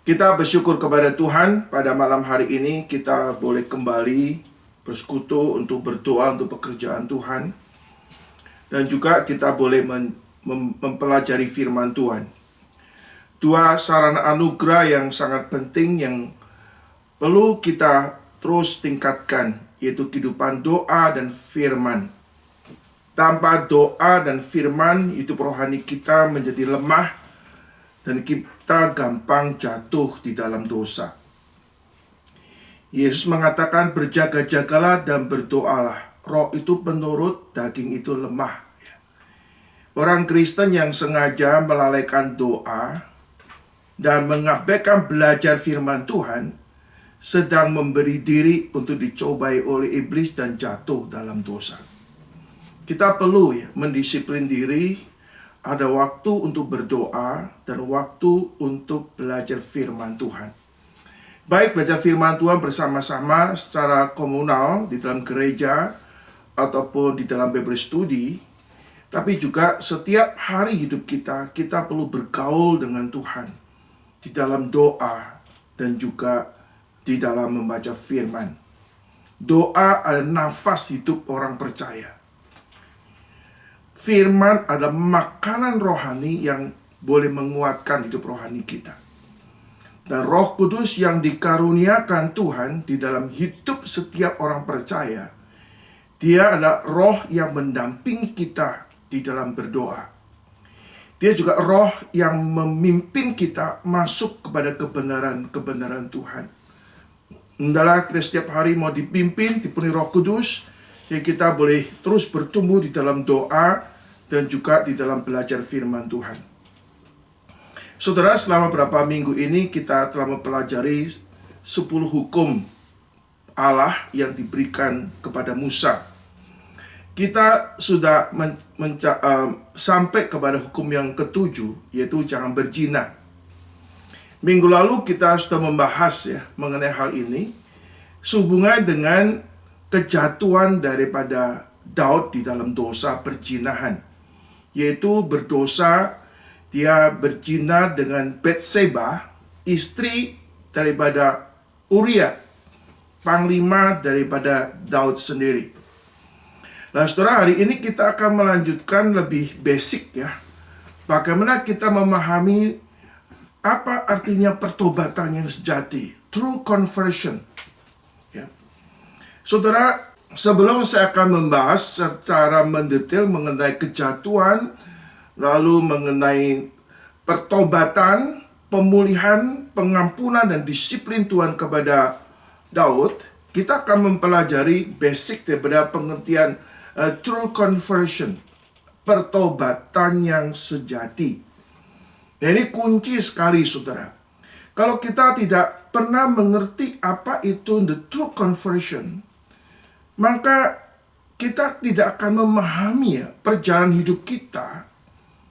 Kita bersyukur kepada Tuhan pada malam hari ini kita boleh kembali bersekutu untuk berdoa untuk pekerjaan Tuhan. Dan juga kita boleh mempelajari firman Tuhan. Dua sarana anugerah yang sangat penting yang perlu kita terus tingkatkan, yaitu kehidupan doa dan firman. Tanpa doa dan firman, hidup rohani kita menjadi lemah dan kita gampang jatuh di dalam dosa. Yesus mengatakan berjaga-jagalah dan berdoalah. Roh itu penurut, daging itu lemah. Orang Kristen yang sengaja melalaikan doa dan mengabaikan belajar firman Tuhan sedang memberi diri untuk dicobai oleh iblis dan jatuh dalam dosa. Kita perlu mendisiplin diri. Ada waktu untuk berdoa dan waktu untuk belajar firman Tuhan. Baik belajar firman Tuhan bersama-sama secara komunal di dalam gereja ataupun di dalam Bible study, tapi juga setiap hari hidup kita perlu bergaul dengan Tuhan di dalam doa dan juga di dalam membaca firman. Doa adalah nafas hidup orang percaya. Firman adalah makanan rohani yang boleh menguatkan hidup rohani kita. Dan Roh Kudus yang dikaruniakan Tuhan di dalam hidup setiap orang percaya, Dia adalah roh yang mendampingi kita di dalam berdoa. Dia juga roh yang memimpin kita masuk kepada kebenaran Tuhan. Hendaklah kita setiap hari mau dipimpin, dipenuhi Roh Kudus, sehingga kita boleh terus bertumbuh di dalam doa dan juga di dalam belajar firman Tuhan. Saudara, selama beberapa minggu ini kita telah mempelajari 10 hukum Allah yang diberikan kepada Musa. Kita sudah sampai kepada hukum yang ke-7, yaitu jangan berzina. Minggu lalu kita sudah membahas mengenai hal ini, sehubungan dengan kejatuhan daripada Daud di dalam dosa perzinahan, yaitu berdosa dia berzina dengan Batseba, istri daripada Uria, panglima daripada Daud sendiri. Nah, saudara, hari ini kita akan melanjutkan lebih basic bagaimana kita memahami apa artinya pertobatan yang sejati, true conversion. Saudara, sebelum saya akan membahas secara mendetail mengenai kejatuhan, lalu mengenai pertobatan, pemulihan, pengampunan, dan disiplin Tuhan kepada Daud, kita akan mempelajari basic daripada pengertian true conversion, pertobatan yang sejati. Ini kunci sekali, saudara. Kalau kita tidak pernah mengerti apa itu the true conversion, maka kita tidak akan memahami perjalanan hidup kita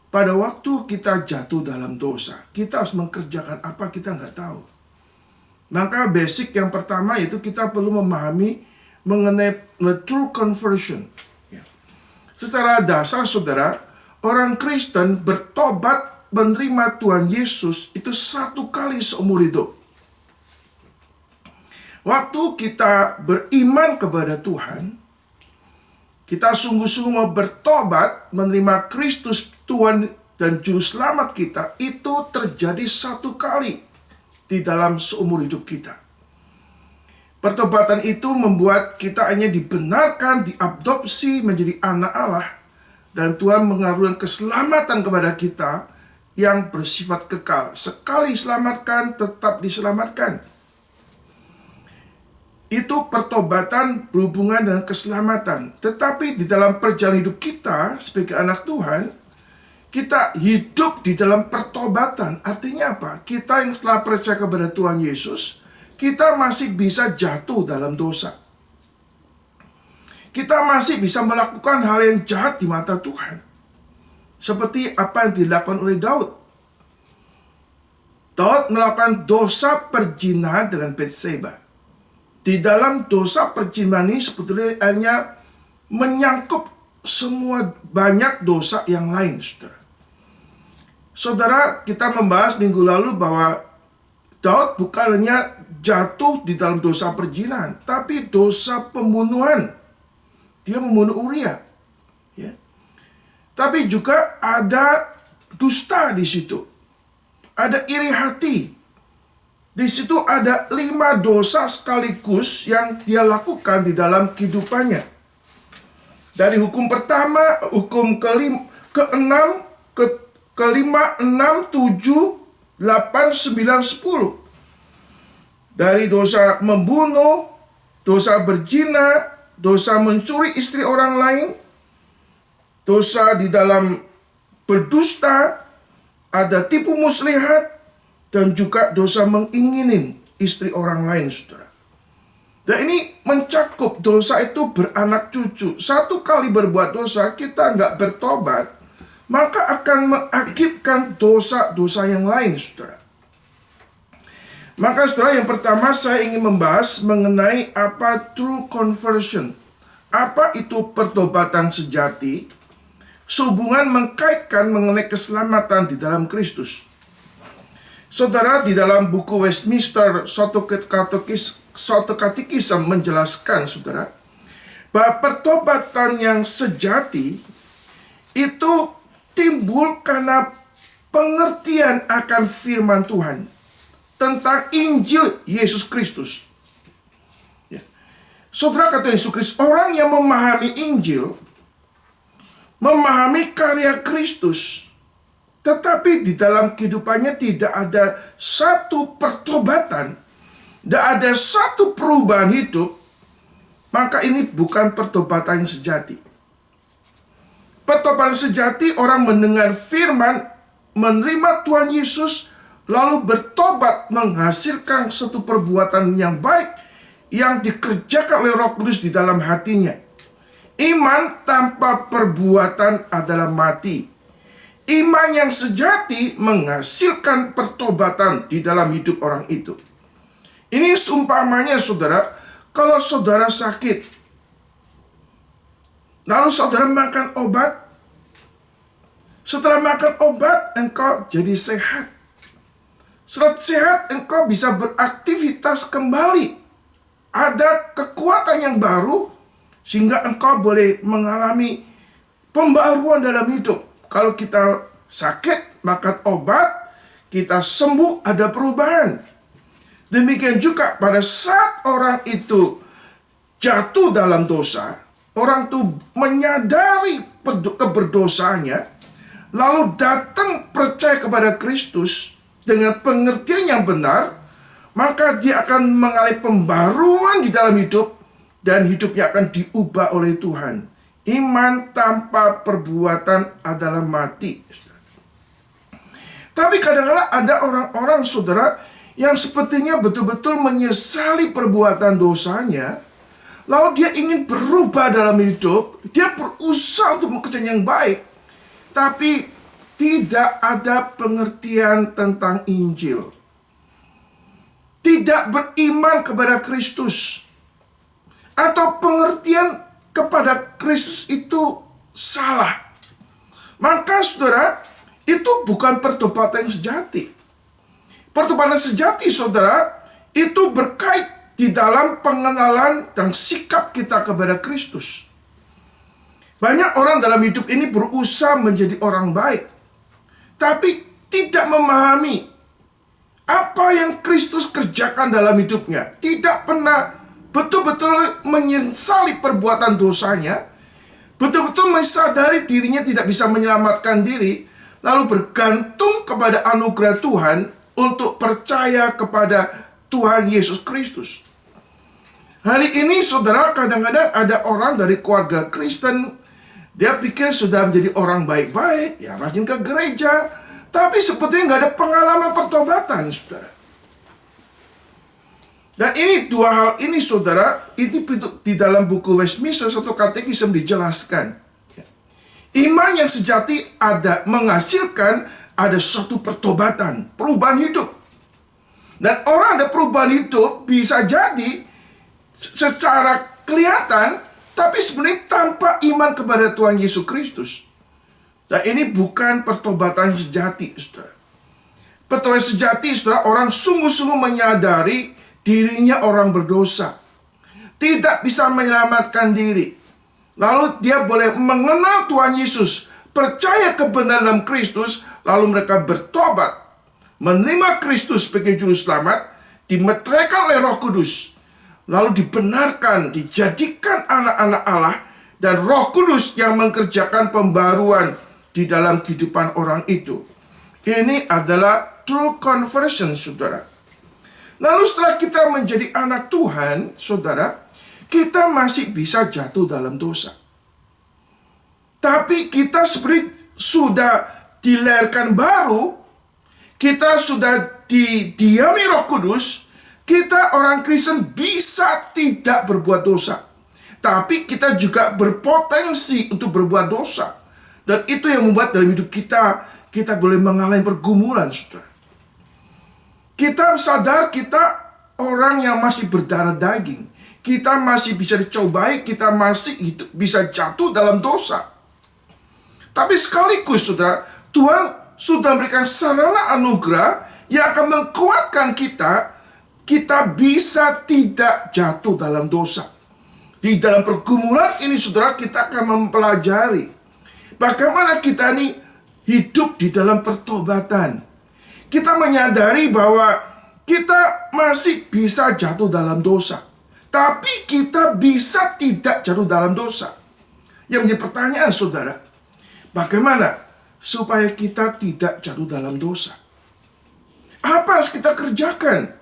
pada waktu kita jatuh dalam dosa. Kita harus mengerjakan apa kita nggak tahu. Maka basic yang pertama yaitu kita perlu memahami mengenai the true conversion. Secara dasar, saudara, orang Kristen bertobat menerima Tuhan Yesus itu satu kali seumur hidup. Waktu kita beriman kepada Tuhan, kita sungguh-sungguh mau bertobat, menerima Kristus Tuhan dan Juru Selamat kita, itu terjadi satu kali di dalam seumur hidup kita. Pertobatan itu membuat kita hanya dibenarkan, diadopsi menjadi anak Allah, dan Tuhan mengaruniakan keselamatan kepada kita yang bersifat kekal. Sekali diselamatkan, tetap diselamatkan. Itu pertobatan berhubungan dengan keselamatan. Tetapi di dalam perjalanan hidup kita sebagai anak Tuhan, kita hidup di dalam pertobatan. Artinya apa? Kita yang setelah percaya kepada Tuhan Yesus, kita masih bisa jatuh dalam dosa. Kita masih bisa melakukan hal yang jahat di mata Tuhan. Seperti apa yang dilakukan oleh Daud. Daud melakukan dosa perzinahan dengan Batseba. Di dalam dosa perzinahan ini sebetulnya hanya menyangkut semua banyak dosa yang lain, saudara. Saudara, kita membahas minggu lalu bahwa Daud bukan hanya jatuh di dalam dosa perzinahan, tapi dosa pembunuhan. Dia membunuh Uria. Ya. Tapi juga ada dusta di situ. Ada iri hati. Di situ ada 5 dosa sekaligus yang dia lakukan di dalam kehidupannya. Dari hukum pertama, hukum ke-6, ke-5, 6, 7, 8, 9, 10. Dari dosa membunuh, dosa berzina, dosa mencuri istri orang lain, dosa di dalam berdusta, ada tipu muslihat, dan juga dosa menginginin istri orang lain, saudara. Dan ini mencakup dosa itu beranak cucu. Satu kali berbuat dosa, kita nggak bertobat, maka akan mengakibatkan dosa-dosa yang lain, saudara. Maka saudara, yang pertama saya ingin membahas mengenai apa true conversion. Apa itu pertobatan sejati? Sehubungan mengkaitkan mengenai keselamatan di dalam Kristus. Saudara, di dalam buku Westminster suatu katekisme menjelaskan, saudara, bahwa pertobatan yang sejati itu timbul karena pengertian akan firman Tuhan tentang Injil Yesus Kristus. Ya. Saudara, kata Yesus Kristus, orang yang memahami Injil, memahami karya Kristus, tetapi di dalam kehidupannya tidak ada satu pertobatan, tidak ada satu perubahan hidup, maka ini bukan pertobatan yang sejati. Pertobatan sejati, orang mendengar firman, menerima Tuhan Yesus, lalu bertobat, menghasilkan satu perbuatan yang baik yang dikerjakan oleh Roh Kudus di dalam hatinya. Iman tanpa perbuatan adalah mati. Iman yang sejati menghasilkan pertobatan di dalam hidup orang itu. Ini seumpamanya, saudara, kalau saudara sakit, lalu saudara makan obat, setelah makan obat, engkau jadi sehat. Setelah sehat, engkau bisa beraktivitas kembali. Ada kekuatan yang baru, sehingga engkau boleh mengalami pembaruan dalam hidup. Kalau kita sakit, makan obat, kita sembuh, ada perubahan. Demikian juga pada saat orang itu jatuh dalam dosa, orang itu menyadari keberdosanya, lalu datang percaya kepada Kristus dengan pengertian yang benar, maka dia akan mengalami pembaruan di dalam hidup, dan hidupnya akan diubah oleh Tuhan. Iman tanpa perbuatan adalah mati. Tapi kadang-kadang ada orang-orang, saudara, yang sepertinya betul-betul menyesali perbuatan dosanya, lalu dia ingin berubah dalam hidup, dia berusaha untuk bekerja yang baik, tapi tidak ada pengertian tentang Injil. Tidak beriman kepada Kristus, atau pengertian kepada Kristus itu salah. Maka saudara, itu bukan pertobatan yang sejati. Pertobatan sejati, saudara, itu berkait di dalam pengenalan dan sikap kita kepada Kristus. Banyak orang dalam hidup ini berusaha menjadi orang baik, tapi tidak memahami apa yang Kristus kerjakan dalam hidupnya. Tidak pernah betul-betul menyesali perbuatan dosanya, betul-betul menyadari dirinya tidak bisa menyelamatkan diri, lalu bergantung kepada anugerah Tuhan untuk percaya kepada Tuhan Yesus Kristus. Hari ini, saudara, kadang-kadang ada orang dari keluarga Kristen, dia pikir sudah menjadi orang baik-baik, ya rajin ke gereja, tapi sepertinya nggak ada pengalaman pertobatan, saudara. Dan ini dua hal ini, saudara, ini di dalam buku Westminster suatu katekisme dijelaskan. Iman yang sejati ada menghasilkan ada suatu pertobatan, perubahan hidup. Dan orang ada perubahan hidup bisa jadi secara kelihatan, tapi sebenarnya tanpa iman kepada Tuhan Yesus Kristus. Dan ini bukan pertobatan sejati, saudara. Pegawai sejati, saudara, orang sungguh-sungguh menyadari dirinya orang berdosa, tidak bisa menyelamatkan diri. Lalu dia boleh mengenal Tuhan Yesus, percaya kebenaran dalam Kristus, lalu mereka bertobat, menerima Kristus sebagai juru selamat, dimeteraikan oleh Roh Kudus, lalu dibenarkan, dijadikan anak-anak Allah, dan Roh Kudus yang mengerjakan pembaruan di dalam kehidupan orang itu. Ini adalah true conversion, saudara. Lalu setelah kita menjadi anak Tuhan, saudara, kita masih bisa jatuh dalam dosa. Tapi kita seperti sudah dilahirkan baru, kita sudah didiami Roh Kudus, kita orang Kristen bisa tidak berbuat dosa. Tapi kita juga berpotensi untuk berbuat dosa. Dan itu yang membuat dalam hidup kita boleh mengalami pergumulan, saudara. Kita sadar kita orang yang masih berdarah daging. Kita masih bisa dicobai, kita masih bisa jatuh dalam dosa. Tapi sekaligus, saudara, Tuhan sudah memberikan sarana anugerah yang akan menguatkan kita bisa tidak jatuh dalam dosa. Di dalam pergumulan ini, saudara, kita akan mempelajari bagaimana kita ini hidup di dalam pertobatan. Kita menyadari bahwa kita masih bisa jatuh dalam dosa, tapi kita bisa tidak jatuh dalam dosa. Yang menjadi pertanyaan, saudara, bagaimana supaya kita tidak jatuh dalam dosa? Apa harus kita kerjakan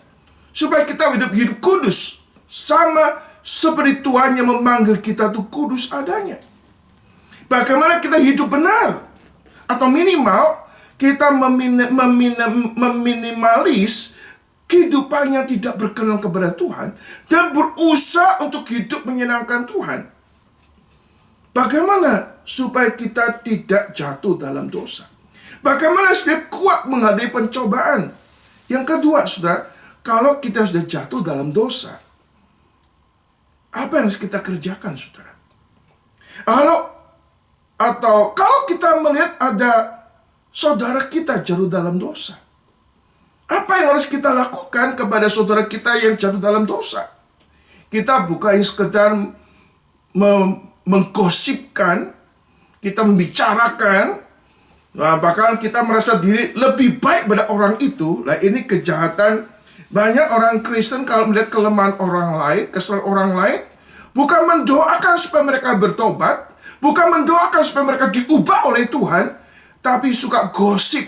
supaya kita hidup kudus, sama seperti Tuhan yang memanggil kita itu kudus adanya? Bagaimana kita hidup benar? Atau minimal kita meminimalis kehidupan yang tidak berkenan kepada Tuhan dan berusaha untuk hidup menyenangkan Tuhan. Bagaimana supaya kita tidak jatuh dalam dosa? Bagaimana supaya kuat menghadapi pencobaan? Yang kedua, saudara, kalau kita sudah jatuh dalam dosa, apa yang harus kita kerjakan, saudara? Kalau kita melihat ada saudara kita jatuh dalam dosa, apa yang harus kita lakukan kepada saudara kita yang jatuh dalam dosa? Kita bukan sekedar menggosipkan, kita membicarakan, bahkan kita merasa diri lebih baik pada orang itu. Nah, ini kejahatan. Banyak orang Kristen kalau melihat kelemahan orang lain, kesalahan orang lain, bukan mendoakan supaya mereka bertobat, bukan mendoakan supaya mereka diubah oleh Tuhan, tapi suka gosip,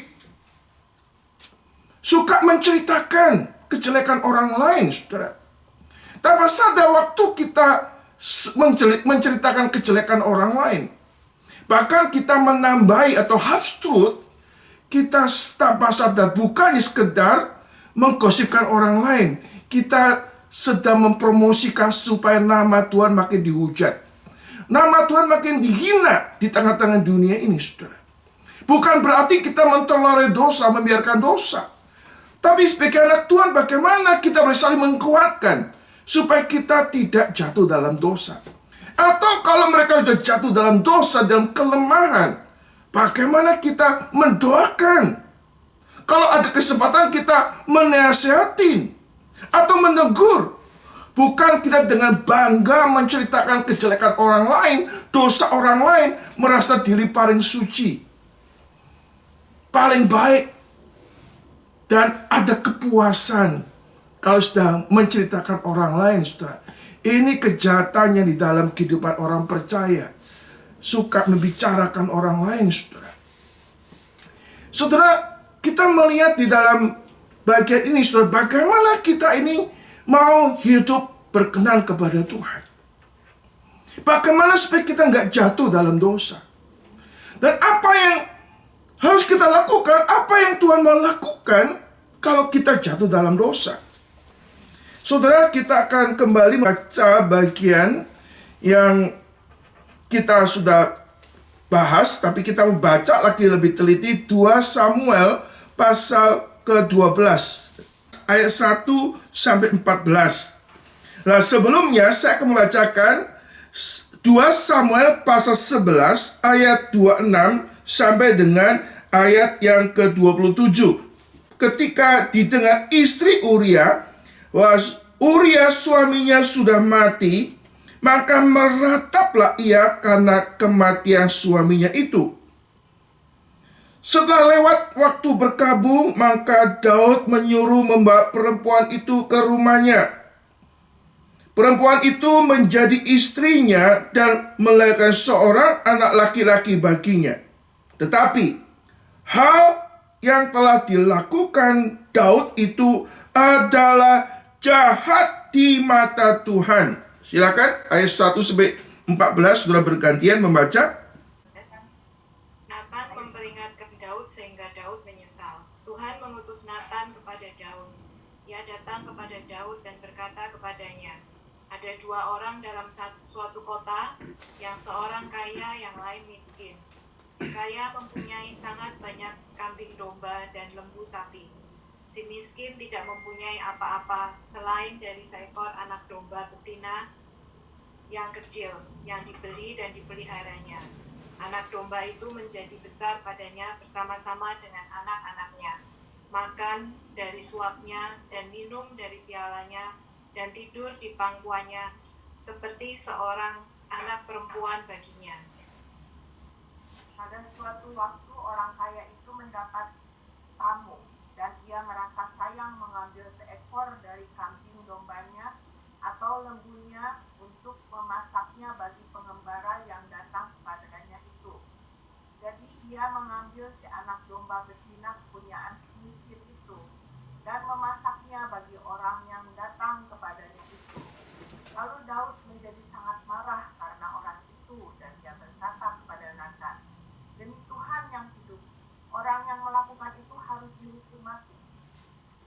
suka menceritakan kejelekan orang lain, saudara. Tanpa sadar waktu kita menceritakan kejelekan orang lain, bahkan kita menambahi atau half truth, kita tanpa sadar bukannya sekedar menggosipkan orang lain, kita sedang mempromosikan supaya nama Tuhan makin dihujat, nama Tuhan makin dihina di tengah-tengah dunia ini, saudara. Bukan berarti kita mentolerir dosa, membiarkan dosa. Tapi sebagai anak Tuhan, bagaimana kita boleh saling menguatkan supaya kita tidak jatuh dalam dosa. Atau kalau mereka sudah jatuh dalam dosa dan kelemahan, bagaimana kita mendoakan? Kalau ada kesempatan kita menasihatin atau menegur, bukan tidak dengan bangga menceritakan kejelekan orang lain, dosa orang lain, merasa diri paling suci, paling baik, dan ada kepuasan kalau sedang menceritakan orang lain, saudara. Ini kejahatannya di dalam kehidupan orang percaya, suka membicarakan orang lain, saudara. Saudara, kita melihat di dalam bagian ini, saudara, bagaimana kita ini mau hidup berkenan kepada Tuhan. Bagaimana supaya kita nggak jatuh dalam dosa. Dan apa yang harus kita lakukan, apa yang Tuhan mau lakukan kalau kita jatuh dalam dosa. Saudara, kita akan kembali baca bagian yang kita sudah bahas, tapi kita membaca lagi lebih teliti 2 Samuel pasal ke-12 ayat 1 sampai 14. Nah, sebelumnya saya akan membacakan 2 Samuel pasal 11 ayat 26 sampai dengan ayat yang ke-27. ketika didengar istri Uria bahwa Uria suaminya sudah mati, maka merataplah ia karena kematian suaminya itu. Setelah lewat waktu berkabung, maka Daud menyuruh membawa perempuan itu ke rumahnya. Perempuan itu menjadi istrinya dan melahirkan seorang anak laki-laki baginya. Tetapi hal yang telah dilakukan Daud itu adalah jahat di mata Tuhan. Silakan ayat 1 sampai 14 saudara bergantian membaca. Nathan memperingatkan Daud sehingga Daud menyesal. Tuhan mengutus Nathan kepada Daud. Ia datang kepada Daud dan berkata kepadanya, ada dua orang dalam suatu kota, yang seorang kaya, yang lain miskin. Si kaya mempunyai sangat banyak kambing domba dan lembu sapi. Si miskin tidak mempunyai apa-apa selain dari seekor anak domba betina yang kecil, yang dibeli dan dipeliharanya. Anak domba itu menjadi besar padanya bersama-sama dengan anak-anaknya, makan dari suapnya dan minum dari pialanya, dan tidur di pangkuannya, seperti seorang anak perempuan baginya. Pada suatu waktu orang kaya itu mendapat tamu, dan ia merasa sayang mengambil seekor dari kambing dombanya atau lembunya untuk memasaknya bagi pengembara yang datang kepadanya itu. Jadi ia mengambil si anak domba betina kepunyaan si miskin itu dan memasaknya bagi orang yang datang kepadanya itu. Lalu Daud menjadi sangat marah karena orang itu, dan ia berkata kepada Nathan, demi Tuhan yang hidup, orang yang melakukan itu harus dihukum mati,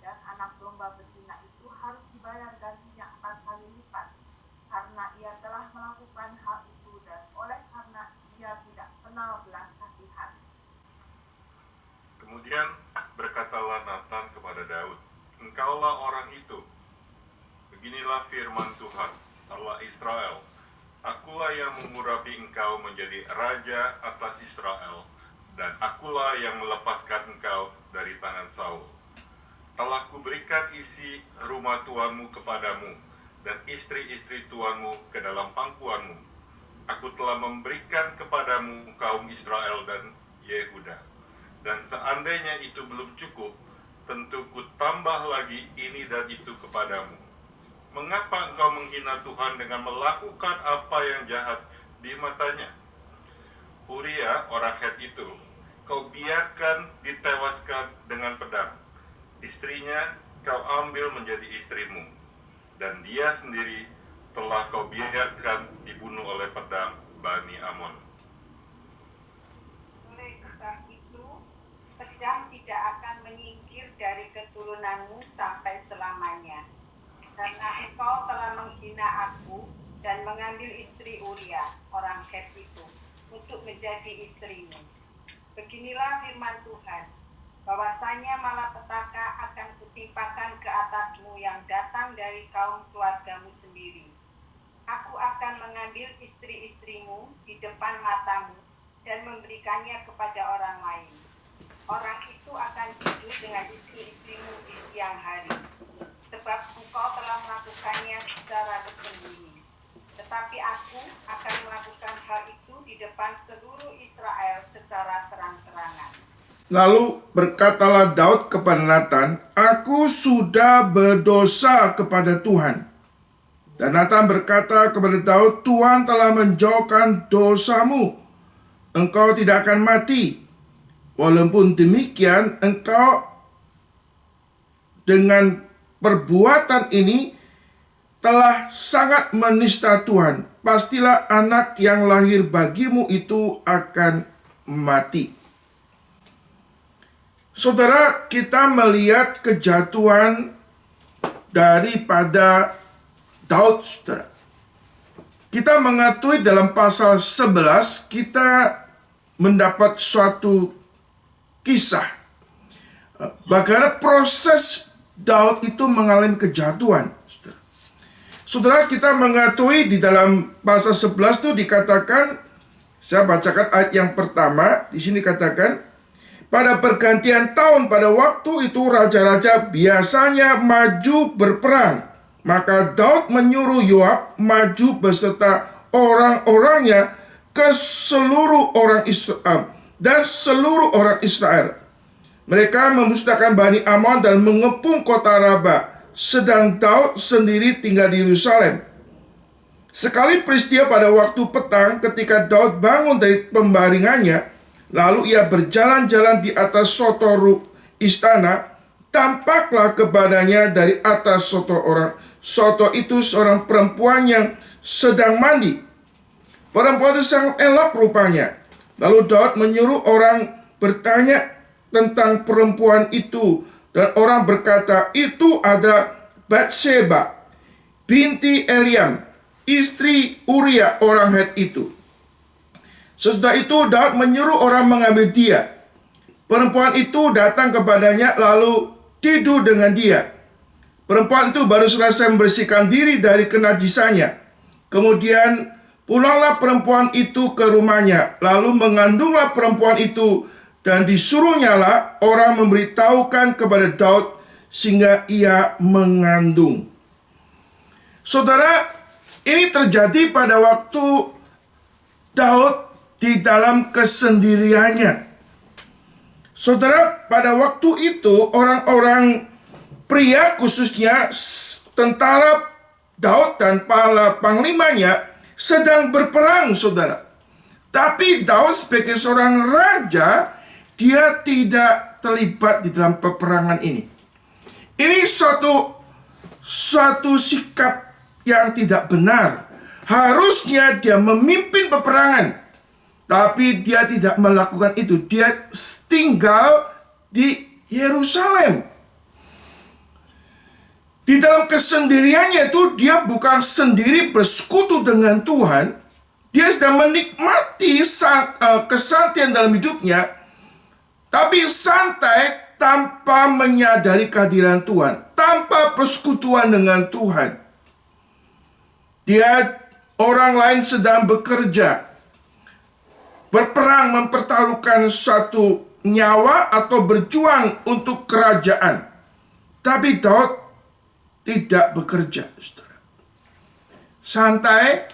dan anak domba betina itu harus dibayar gantinya 4 kali lipat, karena ia telah melakukan hal itu dan oleh karena ia tidak kenal belas kasihan. Kemudian berkatalah Nathan kepada Daud, engkaulah orang itu. Beginilah firman Tuhan, Allah Israel. Akulah yang mengurapi engkau menjadi raja atas Israel, dan akulah yang melepaskan engkau dari tangan Saul. Telah kuberikan isi rumah tuanmu kepadamu, dan istri-istri tuanmu ke dalam pangkuanmu. Aku telah memberikan kepadamu kaum Israel dan Yehuda. Dan seandainya itu belum cukup, tentu kutambah lagi ini dan itu kepadamu. Mengapa engkau menghina Tuhan dengan melakukan apa yang jahat di matanya? Uria, orang Het itu, kau biarkan ditewaskan dengan pedang. Istrinya kau ambil menjadi istrimu, dan dia sendiri telah kau biarkan dibunuh oleh pedang Bani Amon. Oleh sebab itu, pedang tidak akan menyingkir dari keturunanmu sampai selamanya. Karena engkau telah menghina aku dan mengambil istri Uria, orang Het itu, untuk menjadi istrimu. Beginilah firman Tuhan, bahwasanya malapetaka akan kutimpakan ke atasmu yang datang dari kaum keluargamu sendiri. Aku akan mengambil istri-istrimu di depan matamu dan memberikannya kepada orang lain. Orang itu akan tidur dengan istri-istrimu di siang hari, sebab engkau telah melakukannya secara bersembunyi. Tetapi aku akan melakukan hal itu di depan seluruh Israel secara terang-terangan. Lalu berkatalah Daud kepada Nathan, aku sudah berdosa kepada Tuhan. Dan Nathan berkata kepada Daud, Tuhan telah menjauhkan dosamu. Engkau tidak akan mati. Walaupun demikian, engkau dengan perbuatan ini telah sangat menista Tuhan. Pastilah anak yang lahir bagimu itu akan mati. Saudara, kita melihat kejatuhan daripada Daud, saudara. Kita mengetahui dalam pasal 11, kita mendapat suatu kisah bagaimana proses Daud itu mengalami kejatuhan. Saudara, kita mengetahui di dalam pasal 11 itu dikatakan, saya bacakan ayat yang pertama, di sini katakan, Pada pergantian tahun pada waktu itu raja-raja biasanya maju berperang. Maka Daud menyuruh Yoab maju beserta orang-orangnya ke seluruh orang Israel dan seluruh orang Israel. Mereka memusnahkan Bani Ammon dan mengepung kota Raba, sedang Daud sendiri tinggal di Yerusalem. Sekali peristiwa pada waktu petang ketika Daud bangun dari pembaringannya, lalu ia berjalan-jalan di atas soto istana, tampaklah kepadanya dari atas soto itu seorang perempuan yang sedang mandi. Perempuan itu sangat elok rupanya. Lalu Daud menyuruh orang bertanya tentang perempuan itu, dan orang berkata, itu adalah Batseba binti Eliam, istri Uria orang Het itu. Sesudah itu Daud menyuruh orang mengambil dia. Perempuan itu datang kepadanya lalu tidur dengan dia. Perempuan itu baru selesai membersihkan diri dari kenajisannya. Kemudian pulanglah perempuan itu ke rumahnya, lalu mengandunglah perempuan itu, dan disuruhnyalah orang memberitahukan kepada Daud sehingga ia mengandung. Saudara, ini terjadi pada waktu Daud di dalam kesendiriannya. Saudara, pada waktu itu orang-orang pria, khususnya tentara Daud dan para panglimanya sedang berperang, saudara. Tapi Daud sebagai seorang raja, dia tidak terlibat di dalam peperangan ini. Ini suatu sikap yang tidak benar. Harusnya dia memimpin peperangan, tapi dia tidak melakukan itu. Dia tinggal di Yerusalem. Di dalam kesendiriannya itu, dia bukan sendiri bersekutu dengan Tuhan. Dia sedang menikmati kesantian dalam hidupnya, tapi santai tanpa menyadari kehadiran Tuhan, tanpa persekutuan dengan Tuhan. Orang lain sedang bekerja, berperang, mempertaruhkan suatu nyawa atau berjuang untuk kerajaan. Tapi Daud tidak bekerja, saudara. Santai,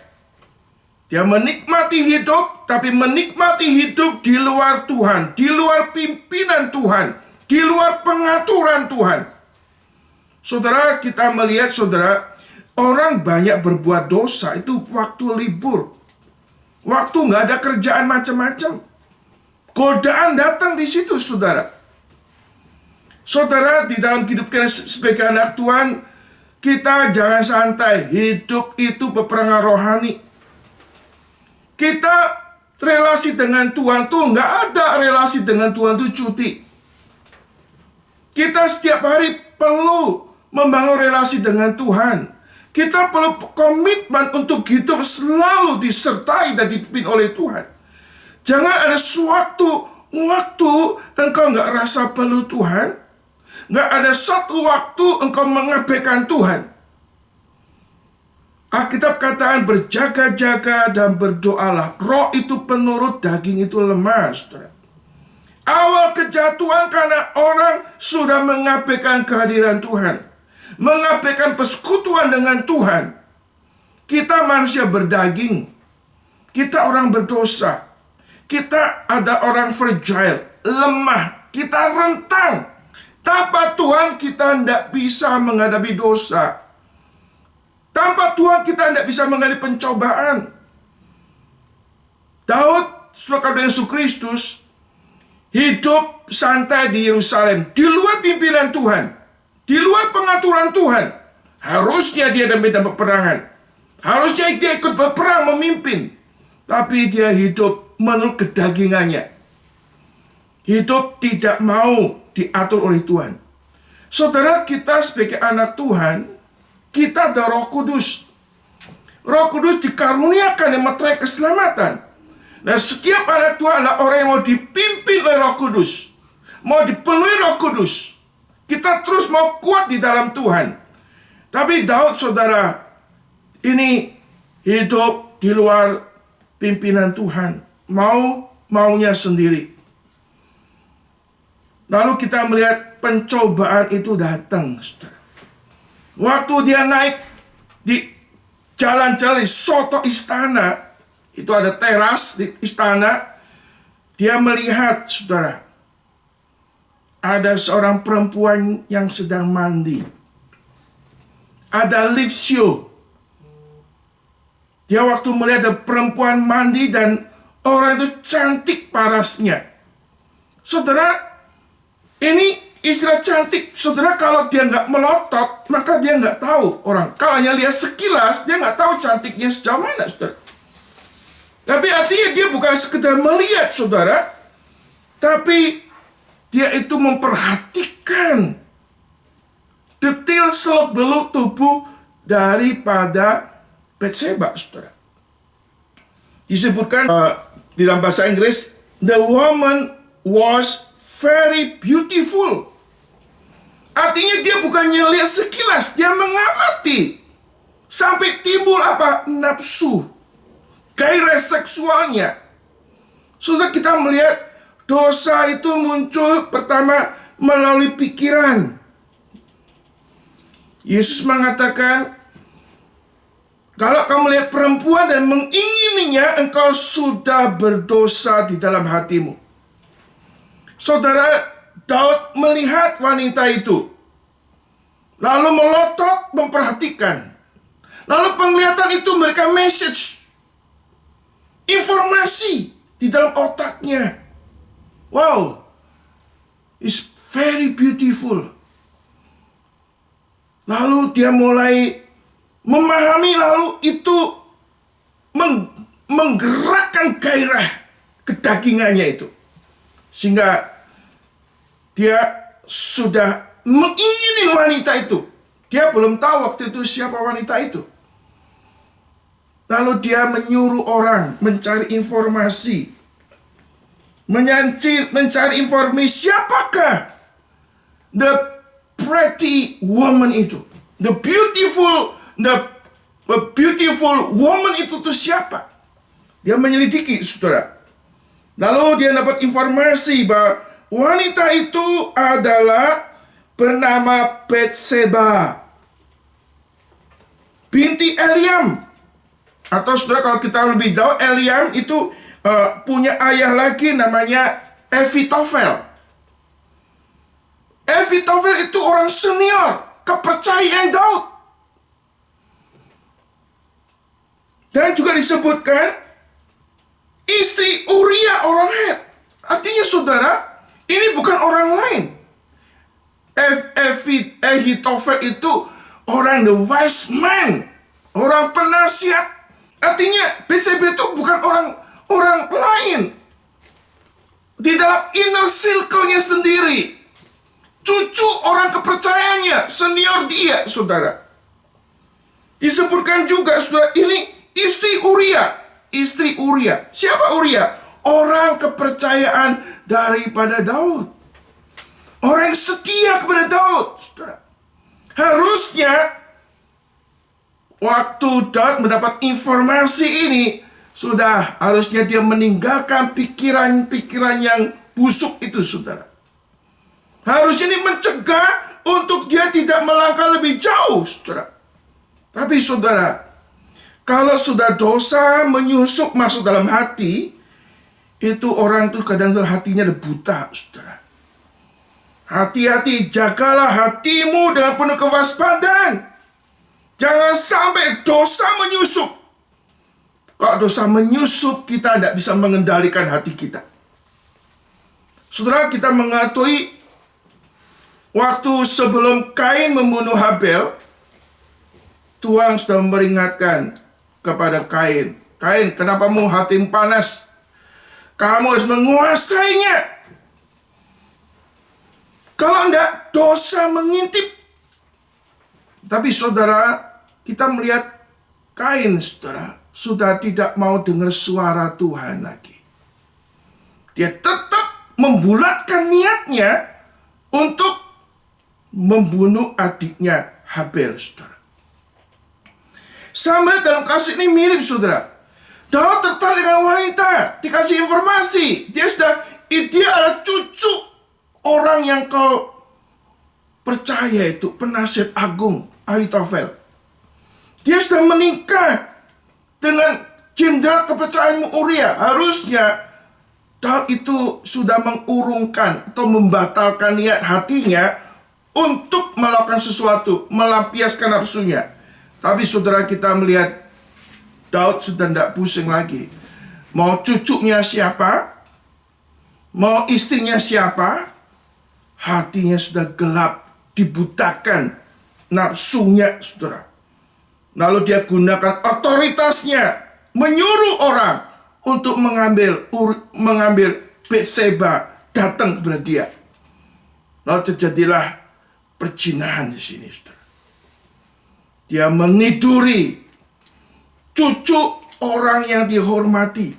dia menikmati hidup, tapi menikmati hidup di luar Tuhan, di luar pimpinan Tuhan, di luar pengaturan Tuhan. Saudara, kita melihat, saudara, orang banyak berbuat dosa itu waktu libur. Waktu nggak ada kerjaan macam-macam. Godaan datang di situ, saudara. Saudara, di dalam hidup kita sebagai anak Tuhan, kita jangan santai. Hidup itu peperangan rohani. Kita relasi dengan Tuhan tuh nggak ada relasi dengan Tuhan tuh cuti. Kita setiap hari perlu membangun relasi dengan Tuhan. Kita perlu komitmen untuk hidup selalu disertai dan dipimpin oleh Tuhan. Jangan ada suatu waktu engkau nggak rasa perlu Tuhan. Nggak ada satu waktu engkau mengabaikan Tuhan. Alkitab katakan berjaga-jaga dan berdoalah. Roh itu penurut, daging itu lemah, saudara. Awal kejatuhan karena orang sudah mengabaikan kehadiran Tuhan, mengabaikan persekutuan dengan Tuhan. Kita manusia berdaging, kita orang berdosa, kita ada orang fragile, lemah, kita rentang. Tanpa Tuhan kita tidak bisa menghadapi dosa. Tanpa Tuhan kita tidak bisa menghadapi pencobaan. Daud, saudara Yesus Kristus, hidup santai di Yerusalem, di luar pimpinan Tuhan, di luar pengaturan Tuhan. Harusnya dia dalam medan peperangan. Harusnya dia ikut berperang memimpin. Tapi dia hidup menurut kedagingannya. Hidup tidak mau diatur oleh Tuhan. Saudara, kita sebagai anak Tuhan, kita ada Roh Kudus. Roh Kudus dikaruniakan yang meterai keselamatan. Nah, setiap anak Tuhan adalah orang yang mau dipimpin oleh Roh Kudus, mau dipenuhi Roh Kudus. Kita terus mau kuat di dalam Tuhan. Tapi Daud, saudara, ini hidup di luar pimpinan Tuhan, maunya sendiri. Lalu kita melihat pencobaan itu datang, saudara. Waktu dia naik di jalan-jalan di soto istana, itu ada teras di istana, dia melihat, saudara, ada seorang perempuan yang sedang mandi. Ada lift show. Dia waktu melihat ada perempuan mandi dan orang itu cantik parasnya. Saudara, ini istilah cantik. Saudara, kalau dia nggak melotot, maka dia nggak tahu orang. Kalau hanya lihat sekilas, dia nggak tahu cantiknya sejauh mana, saudara. Tapi artinya dia bukan sekedar melihat, saudara. Tapi dia itu memperhatikan detail seluk-beluk tubuh daripada Batseba, saudara. Disebutkan di dalam bahasa Inggris, the woman was very beautiful. Artinya dia bukannya lihat sekilas, dia mengamati. Sampai timbul apa? Nafsu. Gairah seksualnya. Sudah kita melihat dosa itu muncul pertama melalui pikiran. Yesus mengatakan, kalau kamu melihat perempuan dan mengingininya, engkau sudah berdosa di dalam hatimu. Saudara, Daud melihat wanita itu, lalu melotot memperhatikan. Lalu penglihatan itu memberikan message, informasi di dalam otaknya. Wow, it's very beautiful. Lalu dia mulai memahami, lalu itu menggerakkan gairah kedagingannya itu. Sehingga dia sudah mengingini wanita itu. Dia belum tahu waktu itu siapa wanita itu. Lalu dia menyuruh orang mencari informasi. Mencari informasi siapakah the pretty woman itu. The beautiful woman itu tuh siapa? Dia menyelidiki, saudara. Lalu dia dapat informasi bahwa wanita itu adalah bernama Batseba, binti Eliam. Atau saudara, kalau kita lebih tahu, Eliam itu punya ayah lagi namanya Ahitofel. Ahitofel itu orang senior, kepercayaan Daud. Dan juga disebutkan istri Uria orang Het. Artinya saudara, ini bukan orang lain. Ahitofel itu orang the wise man, orang penasihat. Artinya Batseba itu bukan orang lain. Di dalam inner circle-nya sendiri. Cucu orang kepercayaannya, senior dia, saudara. Disebutkan juga, saudara, ini istri Uria. Istri Uria. Siapa Uria? Orang kepercayaan daripada Daud. Orang yang setia kepada Daud, saudara. Harusnya waktu Daud mendapat informasi ini, sudah harusnya dia meninggalkan pikiran-pikiran yang busuk itu, saudara. Harusnya ini mencegah untuk dia tidak melangkah lebih jauh, saudara. Tapi saudara, kalau sudah dosa menyusup masuk dalam hati, itu orang tuh kadang-kadang hatinya udah buta, saudara. Hati-hati, jagalah hatimu dengan penuh kewaspadaan. Jangan sampai dosa menyusup. Kalau dosa menyusup, kita tidak bisa mengendalikan hati kita. Saudara, kita mengetahui waktu sebelum Kain membunuh Habel, Tuhan sudah memperingatkan kepada Kain. Kain, kenapa hatimu panas? Kamu harus menguasainya. Kalau enggak, dosa mengintip. Tapi saudara, kita melihat Kain, saudara, sudah tidak mau dengar suara Tuhan lagi. Dia tetap membulatkan niatnya untuk membunuh adiknya Habel, saudara. Sama dalam kasus ini mirip, saudara. Daud tertarik dengan wanita, dikasih informasi. Dia adalah cucu orang yang kau percaya itu penasihat agung Ahitofel. Dia sudah menikah dengan jenderal kepercayaanmu Uria. Harusnya Daud itu sudah mengurungkan atau membatalkan niat hatinya untuk melakukan sesuatu, melampiaskan nafsunya. Tapi saudara, kita melihat Daud sudah tidak pusing lagi. Mau cucunya siapa, mau istrinya siapa, hatinya sudah gelap, dibutakan nafsunya, saudara. Lalu dia gunakan otoritasnya, menyuruh orang untuk mengambil Batseba datang kepada dia. Lalu terjadilah perzinahan di sini, saudara. Dia meniduri cucu orang yang dihormati,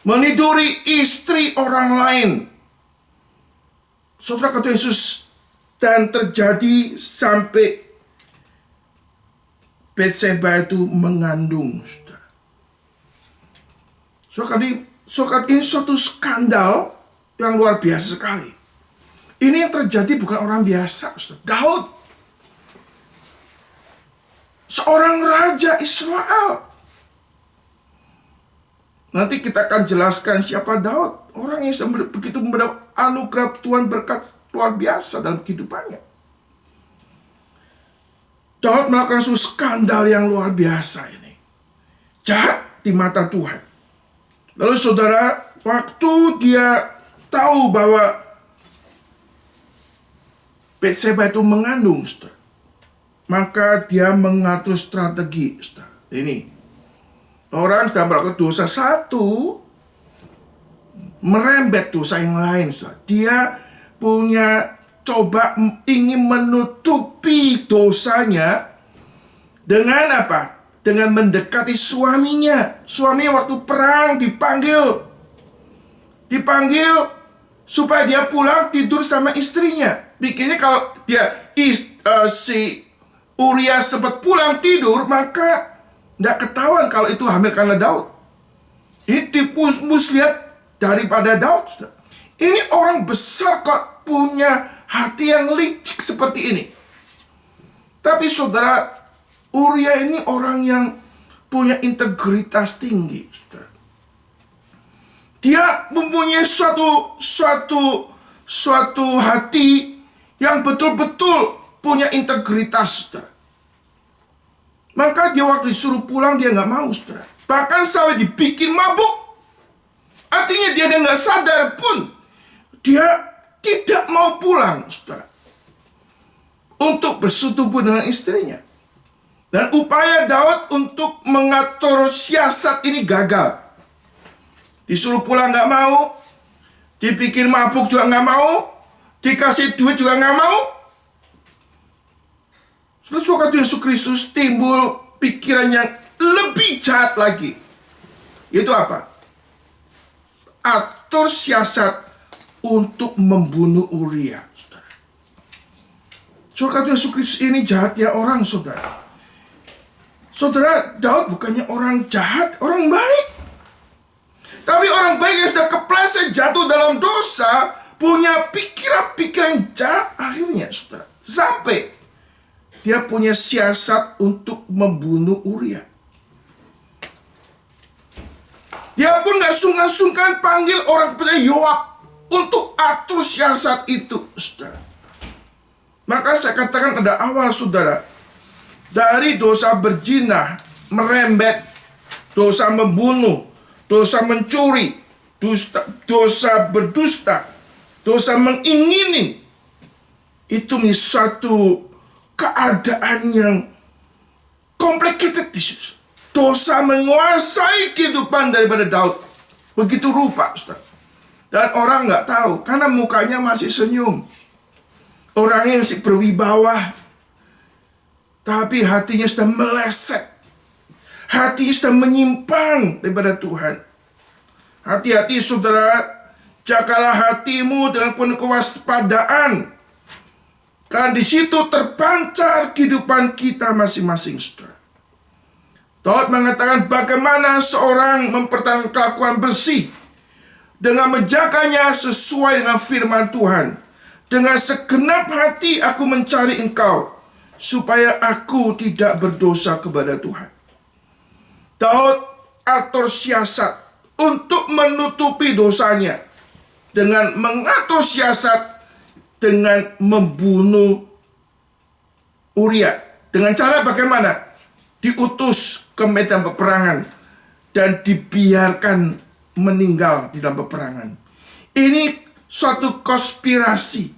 meniduri istri orang lain. Saudara, kata Yesus, dan terjadi sampai Batseba itu mengandung, saudara. Saudara, ini suatu skandal yang luar biasa sekali. Ini yang terjadi bukan orang biasa, saudara. Daud, seorang raja Israel. Nanti kita akan jelaskan siapa Daud, orang yang sudah begitu mendapat anugerah Tuhan, berkat luar biasa dalam kehidupannya. Daud melakukan suatu skandal yang luar biasa ini. Jahat di mata Tuhan. Lalu saudara, waktu dia tahu bahwa Batseba itu mengandung, saudara, maka dia mengatur strategi, saudara. Ini orang sudah melakukan dosa satu, merembet dosa yang lain, saudara. Dia punya coba ingin menutupi dosanya dengan apa? Dengan mendekati suaminya. Suaminya waktu perang dipanggil supaya dia pulang tidur sama istrinya. Pikirnya kalau si Uria sempat pulang tidur, maka tidak ketahuan kalau itu hamil karena Daud. Ini tipu muslihat daripada Daud, saudara. Ini orang besar kok punya hati yang licik seperti ini. Tapi saudara, Uria ini orang yang punya integritas tinggi, saudara. Dia mempunyai suatu hati yang betul-betul punya integritas, saudara. Maka dia waktu disuruh pulang dia nggak mau, saudara. Bahkan sampai dibikin mabuk. Artinya dia nggak sadar pun dia tidak mau pulang, saudara, untuk bersetubuh dengan istrinya. Dan upaya Daud untuk mengatur siasat ini gagal. Disuruh pulang nggak mau, dipikir mabuk juga nggak mau, dikasih duit juga nggak mau. Setelah waktu Yesus Kristus timbul pikiran yang lebih jahat lagi. Itu apa? Atur siasat untuk membunuh Uria, saudara. Saudara, Yesus Kristus ini jahatnya orang, saudara. Saudara, Daud bukannya orang jahat, orang baik. Tapi orang baik yang sudah kepleset jatuh dalam dosa, punya pikiran-pikiran jahat akhirnya, saudara. Sampai dia punya siasat untuk membunuh Uria. Dia pun gak sungkan-sungkan panggil orang kepada Yoab untuk atur siasat itu, saudara. Maka saya katakan ada awal, saudara. Dari dosa berzina, merembet, dosa membunuh, dosa mencuri, dosa berdusta, dosa mengingini. Itu satu keadaan yang complicated di situ. Dosa menguasai kehidupan daripada Daud. Begitu rupa, saudara. Dan orang nggak tahu, karena mukanya masih senyum. Orangnya masih berwibawa. Tapi hatinya sudah meleset. Hatinya sudah menyimpang daripada Tuhan. Hati-hati, saudara. Jagalah hatimu dengan penuh kewaspadaan. Karena di situ terpancar kehidupan kita masing-masing, saudara. Daud mengatakan bagaimana seorang mempertahankan kelakuan bersih, dengan menjaganya sesuai dengan firman Tuhan. Dengan segenap hati aku mencari Engkau, supaya aku tidak berdosa kepada Tuhan. Daud atur siasat untuk menutupi dosanya dengan mengatur siasat dengan membunuh Uria. Dengan cara bagaimana? Diutus ke medan peperangan dan dibiarkan meninggal di dalam peperangan. Ini suatu konspirasi,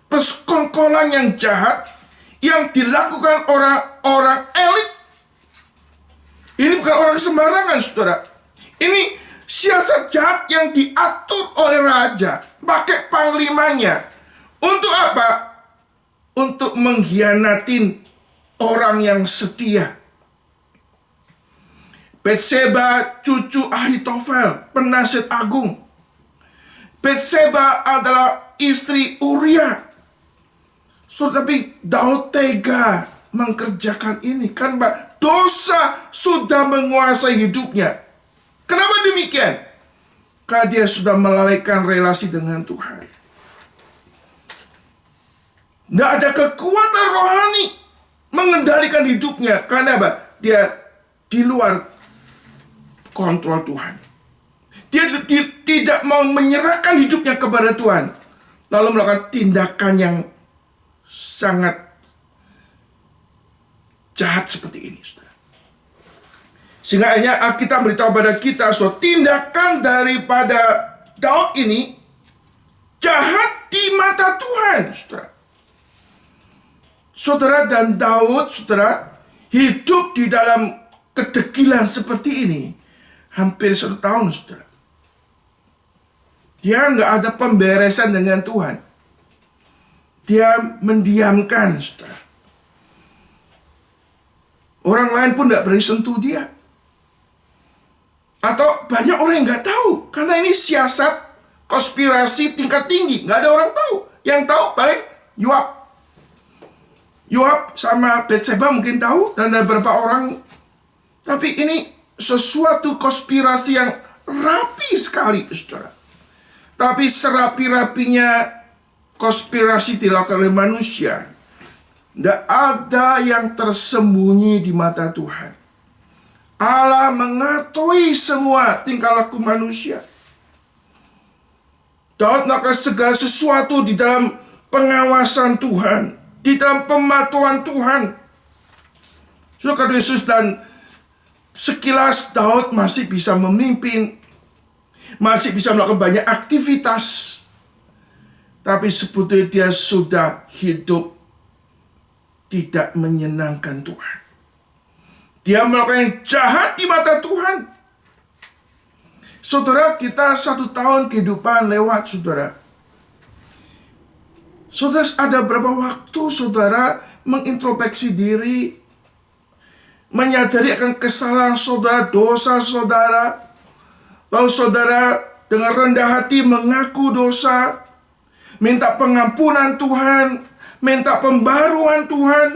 persekongkolan yang jahat yang dilakukan orang-orang elit. Ini bukan orang sembarangan, saudara. Ini siasat jahat yang diatur oleh raja, pakai panglimanya. Untuk apa? Untuk mengkhianatin orang yang setia. Batseba cucu Ahitofel, penasihat agung. Batseba adalah istri Uria. Tapi Daud tega mengerjakan ini karena dosa sudah menguasai hidupnya. Kenapa demikian? Karena dia sudah melalaikan relasi dengan Tuhan. Tidak ada kekuatan rohani mengendalikan hidupnya. Karena apa? Dia di luar kontrol Tuhan. Dia tidak mau menyerahkan hidupnya kepada Tuhan, lalu melakukan tindakan yang sangat jahat seperti ini, saudara. Sehingga hanya Alkitab beritahu pada kita, saudara, tindakan daripada Daud ini jahat di mata Tuhan, saudara. Saudara, dan Daud, saudara, hidup di dalam kedegilan seperti ini hampir 1 tahun, saudara. Dia nggak ada pemberesan dengan Tuhan. Dia mendiamkan, saudara. Orang lain pun nggak berani sentuh dia. Atau banyak orang yang nggak tahu. Karena ini siasat konspirasi tingkat tinggi. Nggak ada orang tahu. Yang tahu paling Yoab. Yoab sama Batseba mungkin tahu. Dan ada beberapa orang. Tapi ini sesuatu konspirasi yang rapi sekali, saudara. Tapi serapi-rapinya konspirasi dilakukan oleh manusia, tidak ada yang tersembunyi di mata Tuhan. Allah mengetahui semua tingkah laku manusia. Daud melakukan segala sesuatu di dalam pengawasan Tuhan, di dalam pematuhan Tuhan. Saudara Yesus, dan sekilas Daud masih bisa memimpin, masih bisa melakukan banyak aktivitas. Tapi sebetulnya dia sudah hidup tidak menyenangkan Tuhan. Dia melakukan yang jahat di mata Tuhan. Saudara, kita 1 tahun kehidupan lewat, saudara. Saudara, ada berapa waktu saudara mengintrospeksi diri, menyadari akan kesalahan saudara, dosa saudara, lalu saudara dengan rendah hati mengaku dosa, minta pengampunan Tuhan, minta pembaruan Tuhan,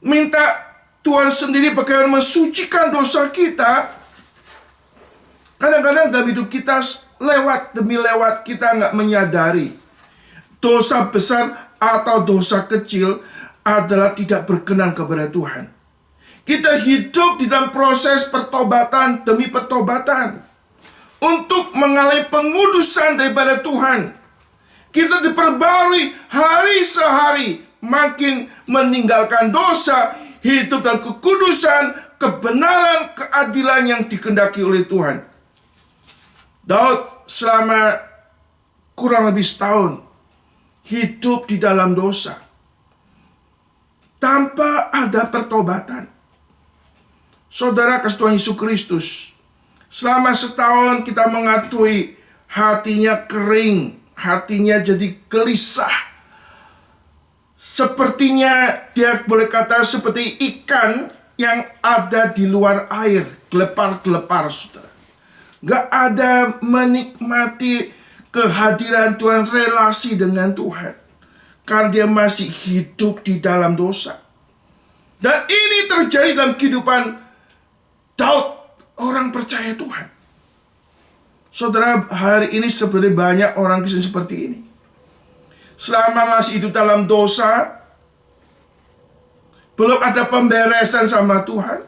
minta Tuhan sendiri bagaimana mensucikan dosa kita. Kadang-kadang dalam hidup kita lewat demi lewat kita nggak menyadari dosa besar atau dosa kecil adalah tidak berkenan kepada Tuhan. Kita hidup di dalam proses pertobatan demi pertobatan untuk mengalami pengudusan daripada Tuhan. Kita diperbarui hari sehari, makin meninggalkan dosa, hidup dalam kekudusan, kebenaran, keadilan yang dikehendaki oleh Tuhan. Daud selama kurang lebih 1 tahun hidup di dalam dosa tanpa ada pertobatan. Saudara kasih Tuhan Yesus Kristus, selama 1 tahun kita mengakui hatinya kering, hatinya jadi gelisah. Sepertinya dia boleh kata seperti ikan yang ada di luar air, gelepar-gelepar, saudara. Gak ada menikmati kehadiran Tuhan, relasi dengan Tuhan. Karena dia masih hidup di dalam dosa. Dan ini terjadi dalam kehidupan Daud, orang percaya Tuhan. Saudara, hari ini seperti banyak orang Kristen seperti ini. Selama masih hidup dalam dosa, belum ada pemberesan sama Tuhan,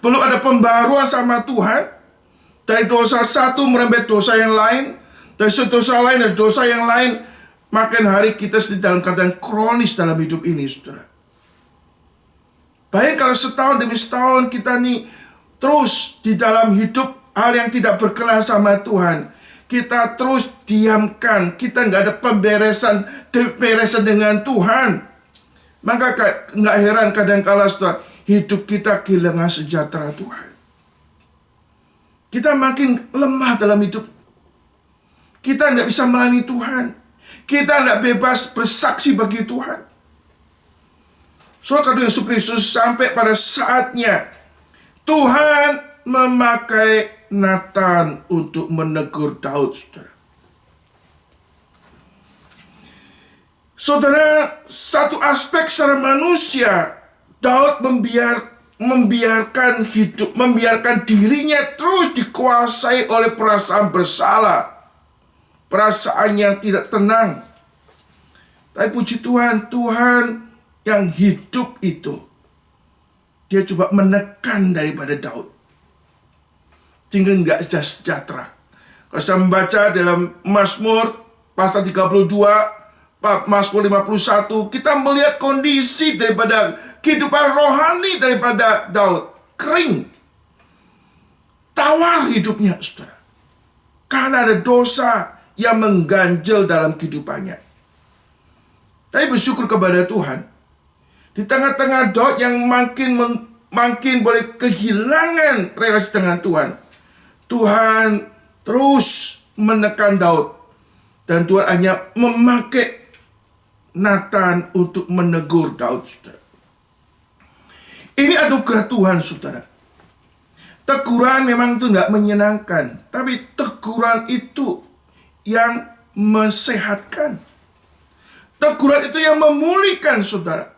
belum ada pembaruan sama Tuhan. Dari dosa satu merembet dosa yang lain, dari dosa lain dan dosa yang lain, makin hari kita sedang dalam keadaan kronis dalam hidup ini, saudara. Baik kalau setahun demi setahun kita nih terus di dalam hidup hal yang tidak berkenan sama Tuhan, kita terus diamkan, kita nggak ada pemberesan dengan Tuhan, maka nggak heran kadang-kala saudara, hidup kita kehilangan sejahtera Tuhan. Kita makin lemah dalam hidup. Kita tidak bisa melayani Tuhan. Kita tidak bebas bersaksi bagi Tuhan. Saudara, Yesus Kristus sampai pada saatnya Tuhan memakai Nathan untuk menegur Daud, saudara. Saudara, satu aspek secara manusia, Daud membiarkan dirinya terus dikuasai oleh perasaan bersalah, perasaan yang tidak tenang. Tapi puji Tuhan, Tuhan yang hidup itu, dia coba menekan daripada Daud, sehingga nggak sejahtera. Kalau saya membaca dalam Mazmur pasal 32, Mazmur 51, kita melihat kondisi daripada kehidupan rohani daripada Daud. Kering, tawar hidupnya, saudara, karena ada dosa yang mengganjal dalam kehidupannya. Tapi bersyukur kepada Tuhan, di tengah-tengah Daud yang makin boleh kehilangan relasi dengan Tuhan, Tuhan terus menekan Daud, dan Tuhan hanya memakai Nathan untuk menegur Daud, saudara. Ini anugerah Tuhan, saudara. Teguran memang itu tidak menyenangkan, tapi teguran itu yang mensehatkan. Teguran itu yang memulihkan, saudara.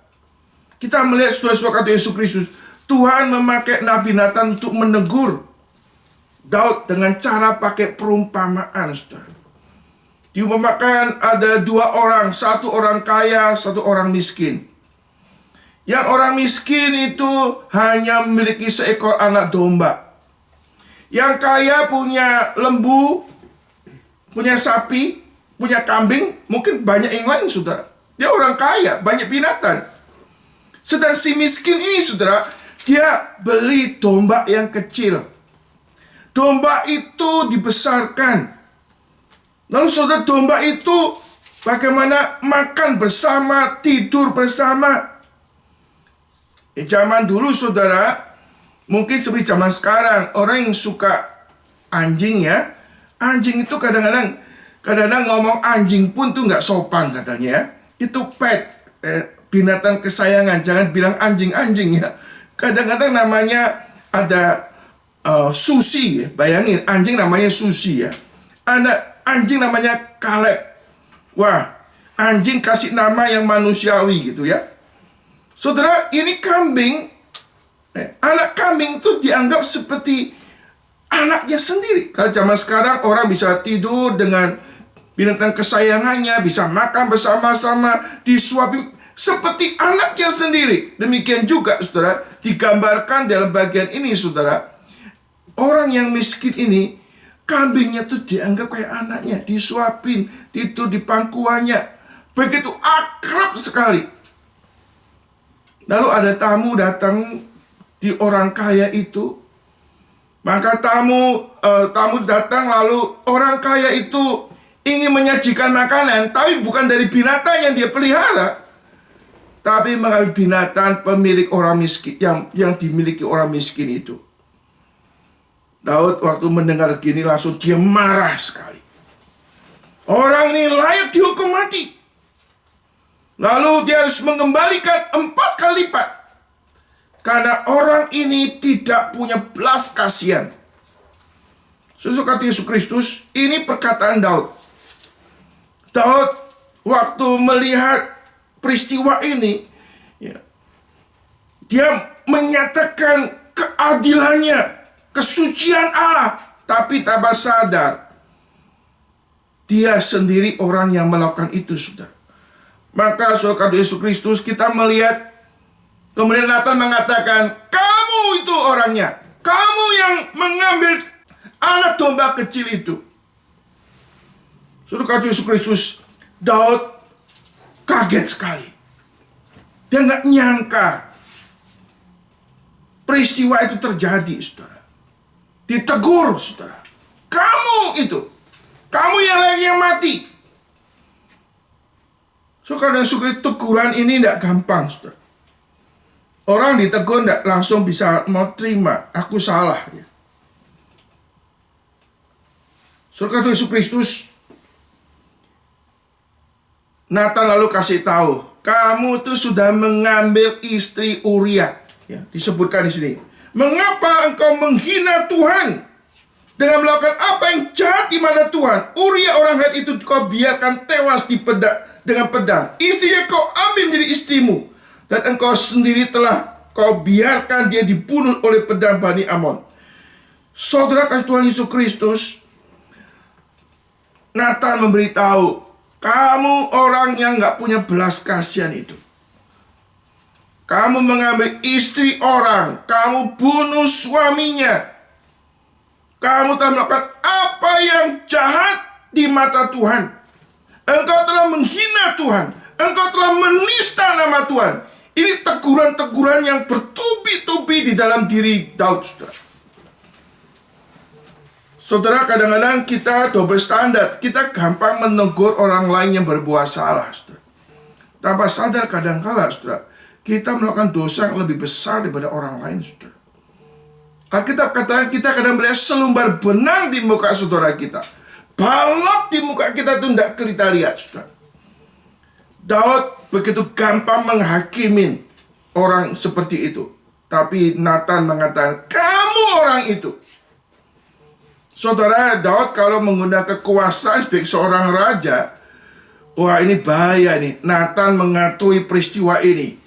Kita melihat saudara-saudara kata Yesus Kristus, Tuhan memakai Nabi Nathan untuk menegur Daud dengan cara pakai perumpamaan, saudara. Diumpamakan ada dua orang, satu orang kaya, satu orang miskin. Yang orang miskin itu hanya memiliki seekor anak domba. Yang kaya punya lembu, punya sapi, punya kambing, mungkin banyak yang lain, saudara. Dia orang kaya, banyak binatang. Sedang si miskin ini, saudara, dia beli domba yang kecil. Domba itu dibesarkan. Lalu saudara, domba itu bagaimana makan bersama, tidur bersama. Zaman dulu, saudara, mungkin seperti zaman sekarang, orang yang suka anjing ya, anjing itu kadang-kadang ngomong anjing pun tuh nggak sopan katanya ya. Itu pet, binatang kesayangan, jangan bilang anjing-anjing ya. Kadang-kadang namanya ada Susi ya. Bayangin, anjing namanya Susi ya. Ada anjing namanya Caleb. Wah, anjing kasih nama yang manusiawi gitu ya. Saudara, ini kambing, anak kambing itu dianggap seperti anaknya sendiri. Kalau zaman sekarang orang bisa tidur dengan binatang kesayangannya, bisa makan bersama-sama, disuapin seperti anaknya sendiri. Demikian juga, saudara, digambarkan dalam bagian ini, saudara. Orang yang miskin ini, kambingnya tuh dianggap kayak anaknya, disuapin, tidur di pangkuannya. Begitu akrab sekali. Lalu ada tamu datang di orang kaya itu. Maka tamu datang, lalu orang kaya itu ingin menyajikan makanan, tapi bukan dari binatang yang dia pelihara, tapi mengambil binatang pemilik orang miskin yang dimiliki orang miskin itu. Daud waktu mendengar gini langsung dia marah sekali. Orang ini layak dihukum mati. Lalu dia harus mengembalikan 4 kali lipat. Karena orang ini tidak punya belas kasihan. Sesuai kata Yesus Kristus, ini perkataan Daud. Daud waktu melihat peristiwa ini, ya, dia menyatakan keadilannya, kesucian Allah, tapi tanpa sadar Dia sendiri orang yang melakukan itu, saudara. Maka saudara Yesus Kristus, kita melihat kemudian Nathan mengatakan, kamu itu orangnya. Kamu yang mengambil anak domba kecil itu. Saudara Yesus Kristus, Daud kaget sekali. Dia nggak nyangka peristiwa itu terjadi, saudara. Ditegur, saudara. Kamu itu. Kamu yang lagi yang mati. Saudara Yesus Kristus, teguran ini tidak gampang, saudara. Orang ditegur tidak langsung bisa mau terima. Aku salah. Ya. Saudara Yesus Kristus, Nathan lalu kasih tahu, kamu tuh sudah mengambil istri Uria. Ya, disebutkan di sini. Mengapa engkau menghina Tuhan dengan melakukan apa yang jahat di mata Tuhan? Uria orang Het itu kau biarkan tewas dengan pedang. Istrinya kau ambil menjadi istrimu, dan engkau sendiri telah kau biarkan dia dibunuh oleh pedang Bani Amon. Saudara kasih Tuhan Yesus Kristus, Nathan memberitahu, kamu orang yang gak punya belas kasihan itu. Kamu mengambil istri orang, kamu bunuh suaminya. Kamu telah melakukan apa yang jahat di mata Tuhan. Engkau telah menghina Tuhan. Engkau telah menista nama Tuhan. Ini teguran-teguran yang bertubi-tubi di dalam diri Daud, saudara. Saudara, kadang-kadang kita double standar. Kita gampang menegur orang lain yang berbuat salah, saudara. Tanpa sadar kadang-kala, saudara, kita melakukan dosa yang lebih besar daripada orang lain, saudara. Alkitab katakan kita kadang melihat selumbar benang di muka saudara kita. Balok di muka kita itu tidak kita lihat, saudara. Daud begitu gampang menghakimin orang seperti itu. Tapi Nathan mengatakan, kamu orang itu. Saudara, Daud kalau menggunakan kekuasaan sebagai seorang raja, wah ini bahaya nih. Nathan mengatui peristiwa ini.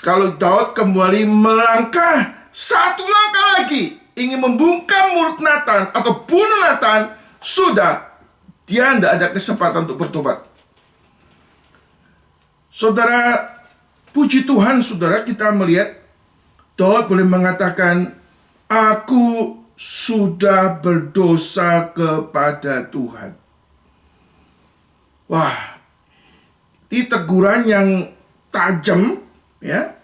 Kalau Daud kembali melangkah satu langkah lagi, ingin membungkam mulut Nathan atau bunuh Nathan, sudah, dia tidak ada kesempatan untuk bertobat. Saudara, puji Tuhan, saudara, kita melihat Daud boleh mengatakan, aku sudah berdosa kepada Tuhan. Wah, ini teguran yang tajam, ya,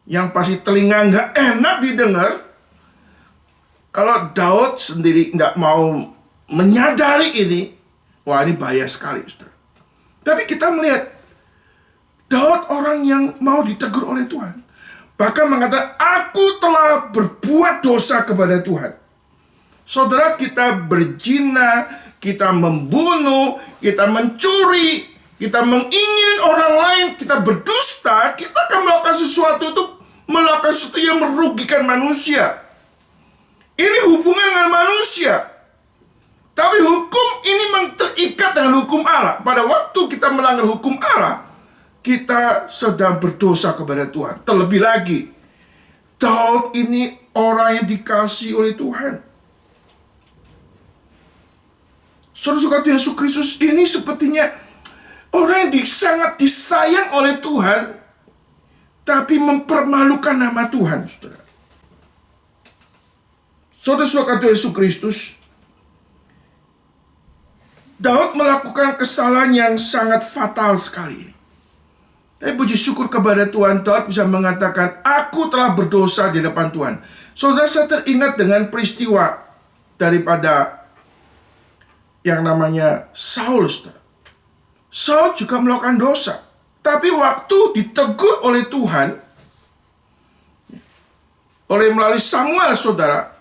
yang pasti telinga nggak enak didengar. Kalau Daud sendiri nggak mau menyadari ini, wah ini bahaya sekali, saudara. Tapi kita melihat Daud orang yang mau ditegur oleh Tuhan. Bahkan mengatakan, aku telah berbuat dosa kepada Tuhan. Saudara, kita berzina, kita membunuh, kita mencuri, kita menginginkan orang lain, kita berdusta, kita akan melakukan sesuatu yang merugikan manusia. Ini hubungan dengan manusia. Tapi hukum ini terikat dengan hukum Allah. Pada waktu kita melanggar hukum Allah, kita sedang berdosa kepada Tuhan. Terlebih lagi, Daud ini orang yang dikasihi oleh Tuhan. Saudara-saudara Yesus Kristus ini sepertinya orang yang sangat disayang oleh Tuhan, tapi mempermalukan nama Tuhan, saudara. Saudara-saudara Yesus Kristus, Daud melakukan kesalahan yang sangat fatal sekali ini. Tapi puji syukur kepada Tuhan, Daud bisa mengatakan, aku telah berdosa di depan Tuhan. Saudara, saya teringat dengan peristiwa daripada yang namanya Saul, saudara. Saul juga melakukan dosa. Tapi waktu ditegur oleh Tuhan, melalui Samuel, saudara,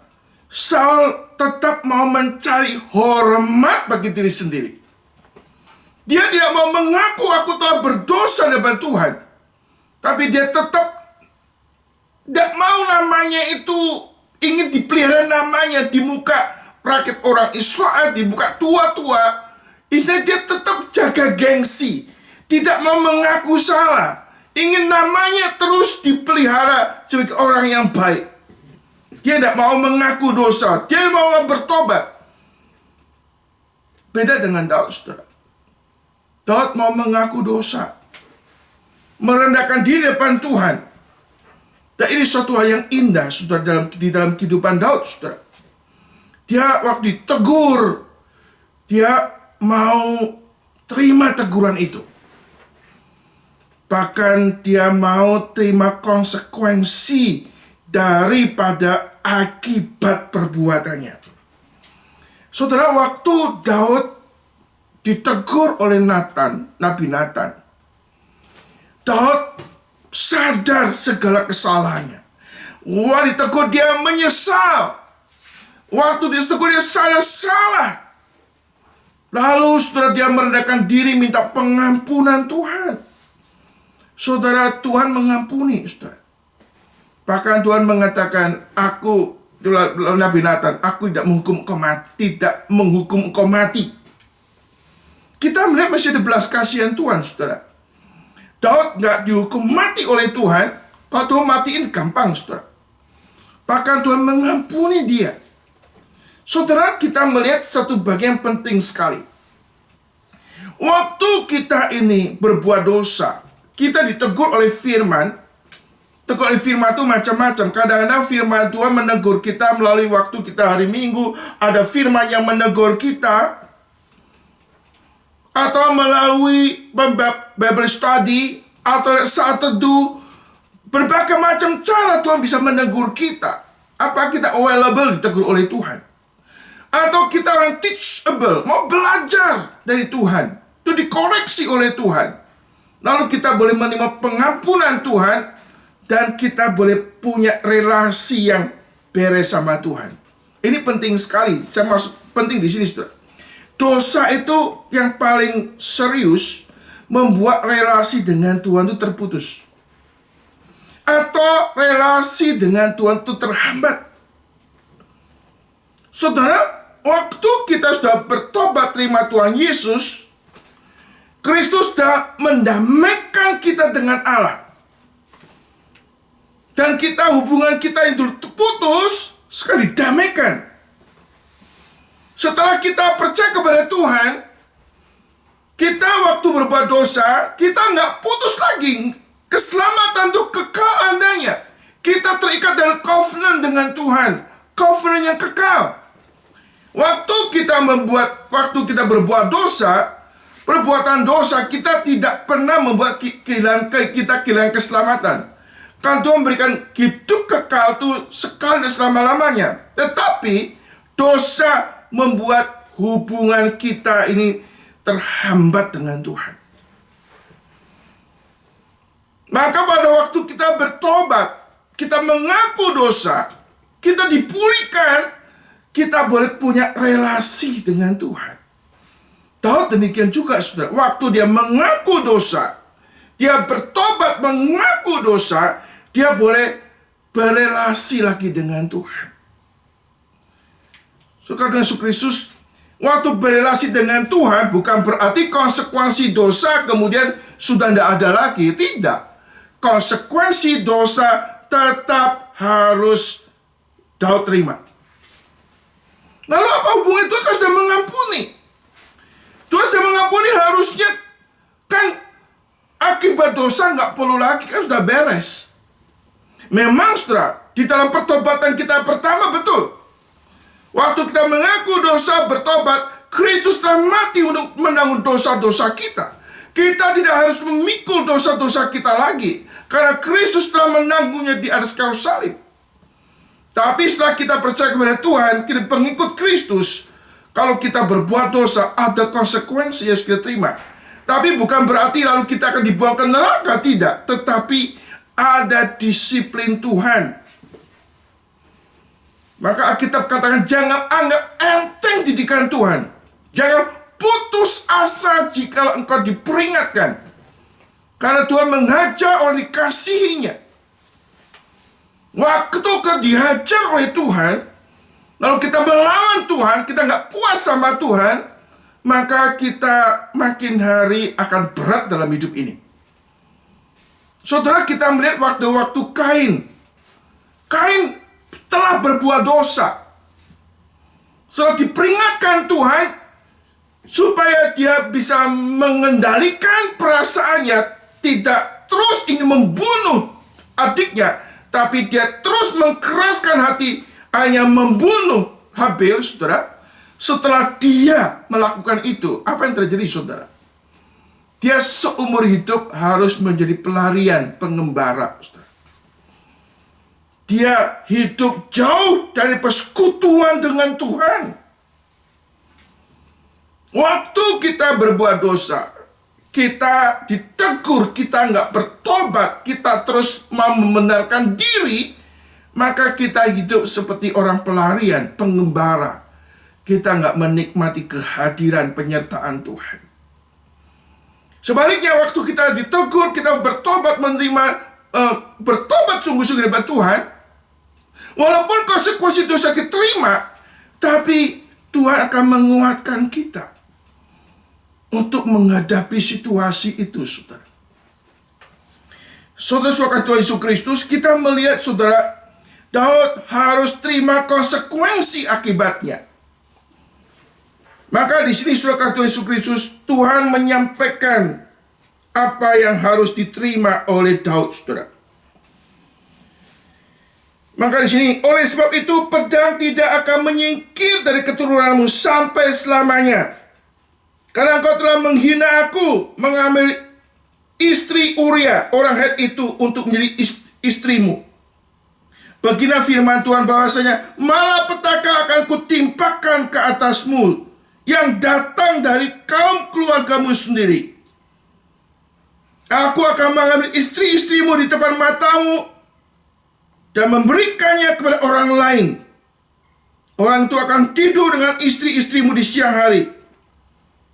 Saul tetap mau mencari hormat bagi diri sendiri. Dia tidak mau mengaku aku telah berdosa di depan Tuhan. Tapi dia tetap tidak mau namanya itu, ingin dipelihara namanya di muka rakyat orang Israel, di muka tua-tua. Istilah dia tetap jaga gengsi. Tidak mau mengaku salah. Ingin namanya terus dipelihara sebagai orang yang baik. Dia tidak mau mengaku dosa. Dia mau bertobat. beda dengan Daud, saudara. Daud mau mengaku dosa, merendahkan diri depan Tuhan. Dan ini suatu hal yang indah, saudara, di dalam kehidupan Daud, saudara. Dia waktu ditegur, dia mau terima teguran itu. Bahkan dia mau terima konsekuensi daripada akibat perbuatannya. Saudara, waktu Daud ditegur oleh Nabi Nathan, Daud sadar segala kesalahannya. Waktu ditegur dia menyesal. Waktu ditegur dia salah. Lalu saudara, dia merendahkan diri minta pengampunan Tuhan. Saudara, Tuhan mengampuni, saudara. Bahkan Tuhan mengatakan, Nabi Nathan, aku tidak menghukum engkau mati. Kita melihat masih ada belas kasihan Tuhan, saudara. Daud nggak dihukum mati oleh Tuhan. Kalau Tuhan matiin gampang, saudara. Bahkan Tuhan mengampuni dia. Saudara, kita melihat satu bagian penting sekali. Waktu kita ini berbuat dosa, kita ditegur oleh firman. Tegur oleh firman itu macam-macam. Kadang-kadang firman Tuhan menegur kita melalui waktu kita hari Minggu. Ada firman yang menegur kita. Atau melalui Bible study. Atau saat teduh. Berbagai macam cara Tuhan bisa menegur kita. Apa kita available ditegur oleh Tuhan? Atau kita orang teachable, mau belajar dari Tuhan. Itu dikoreksi oleh Tuhan. Lalu kita boleh menerima pengampunan Tuhan. Dan kita boleh punya relasi yang beres sama Tuhan. Ini penting sekali. Saya maksud penting di sini, saudara. Dosa itu yang paling serius membuat relasi dengan Tuhan itu terputus. Atau relasi dengan Tuhan itu terhambat. Saudara, waktu kita sudah bertobat terima Tuhan Yesus, Kristus sudah mendamaikan kita dengan Allah. Dan hubungan kita yang dulu terputus, sekarang didamaikan. Setelah kita percaya kepada Tuhan, kita waktu berbuat dosa, kita nggak putus lagi. Keselamatan itu kekal adanya. Kita terikat dalam covenant dengan Tuhan. Covenant yang kekal. Waktu kita berbuat dosa, perbuatan dosa kita tidak pernah membuat kita kehilangan keselamatan. Kan Tuhan memberikan hidup kekal itu sekali dan selama-lamanya. Tetapi dosa membuat hubungan kita ini terhambat dengan Tuhan. Maka pada waktu kita bertobat, kita mengaku dosa, kita dipulihkan, kita boleh punya relasi dengan Tuhan. Daud demikian juga, saudara. Waktu dia mengaku dosa, dia bertobat mengaku dosa, dia boleh berelasi lagi dengan Tuhan. Saudara Yesus Kristus, waktu berelasi dengan Tuhan bukan berarti konsekuensi dosa kemudian sudah tidak ada lagi. Tidak. Konsekuensi dosa tetap harus Daud terima. Lalu apa hubungan Tuhan? Kan sudah mengampuni. Tuhan sudah mengampuni, harusnya kan akibat dosa nggak perlu lagi, kan sudah beres. Memang saudara, di dalam pertobatan kita pertama betul. Waktu kita mengaku dosa, bertobat, Kristus telah mati untuk menanggung dosa-dosa kita. Kita tidak harus memikul dosa-dosa kita lagi. Karena Kristus telah menanggungnya di atas kayu salib. Tapi setelah kita percaya kepada Tuhan, kita pengikut Kristus. Kalau kita berbuat dosa, ada konsekuensi yang kita terima. Tapi bukan berarti lalu kita akan dibuang ke neraka, tidak. Tetapi ada disiplin Tuhan. Maka Alkitab katakan, jangan anggap enteng didikan Tuhan. Jangan putus asa jika engkau diperingatkan. Karena Tuhan menghajar orang dikasihinya. Waktu kita dihajar oleh Tuhan, lalu kita melawan Tuhan, kita nggak puas sama Tuhan, maka kita makin hari akan berat dalam hidup ini. Saudara, kita melihat waktu-waktu Kain telah berbuat dosa. Setelah diperingatkan Tuhan, supaya dia bisa mengendalikan perasaannya, tidak terus ingin membunuh adiknya, tapi dia terus mengkeraskan hati hanya membunuh Habil, saudara. Setelah dia melakukan itu, apa yang terjadi, saudara? Dia seumur hidup harus menjadi pelarian pengembara, saudara. Dia hidup jauh dari persekutuan dengan Tuhan. Waktu kita berbuat dosa, kita ditegur, kita nggak bertobat, kita terus mau membenarkan diri, maka kita hidup seperti orang pelarian, pengembara. Kita nggak menikmati kehadiran penyertaan Tuhan. Sebaliknya, waktu kita ditegur, kita bertobat, bertobat sungguh-sungguh di depan Tuhan, walaupun konsekuensi dosa kita terima, tapi Tuhan akan menguatkan kita untuk menghadapi situasi itu, saudara. Saudara-saudara Tuhan Yesus Kristus, kita melihat, saudara, Daud harus terima konsekuensi akibatnya. Maka di sini, saudara Tuhan Yesus Kristus, Tuhan menyampaikan apa yang harus diterima oleh Daud, saudara. Maka di sini, oleh sebab itu pedang tidak akan menyingkir dari keturunanmu sampai selamanya. Karena engkau telah menghina aku, mengambil istri Uria, orang Het itu, untuk menjadi istrimu. Beginilah firman Tuhan bahwasanya malapetaka akan kutimpakan ke atasmu, yang datang dari kaum keluargamu sendiri. Aku akan mengambil istri-istrimu di depan matamu dan memberikannya kepada orang lain. Orang itu akan tidur dengan istri-istrimu di siang hari,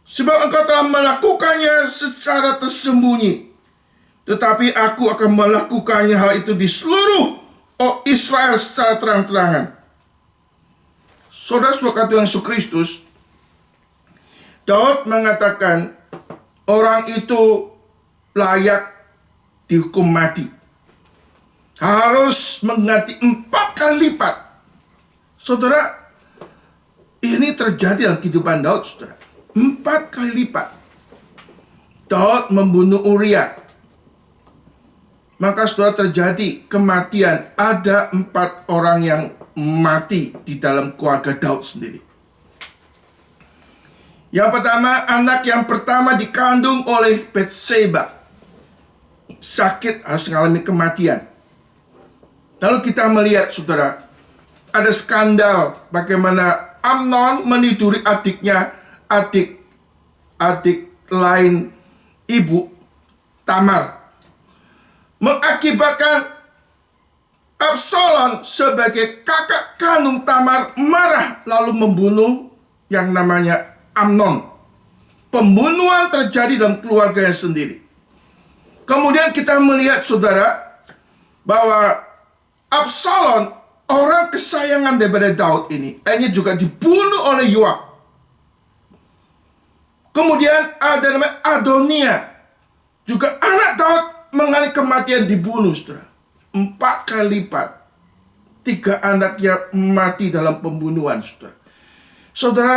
sebab engkau telah melakukannya secara tersembunyi. Tetapi aku akan melakukannya hal itu di seluruh Israel secara terang-terangan. Saudara-saudara Tuhan Yesus Kristus, Daud mengatakan orang itu layak dihukum mati, harus mengganti 4 kali lipat. Saudara, ini terjadi dalam kehidupan Daud, saudara. 4 kali lipat Daud membunuh Uria, maka saudara terjadi kematian. Ada 4 orang yang mati di dalam keluarga Daud sendiri. Yang pertama, anak yang pertama dikandung oleh Batseba, sakit, harus mengalami kematian. Lalu kita melihat, saudara, ada skandal bagaimana Amnon meniduri adiknya, adik lain ibu, Tamar, mengakibatkan Absalom sebagai kakak kandung Tamar marah lalu membunuh yang namanya Amnon. Pembunuhan terjadi dalam keluarganya sendiri. Kemudian kita melihat, saudara, bahwa Absalom, orang kesayangan daripada Daud ini, akhirnya juga dibunuh oleh Yoab. Kemudian ada namanya Adonia, juga anak Daud, mengalami kematian, dibunuh, saudara. 4 kali lipat. 3 anaknya mati dalam pembunuhan, saudara. Saudara,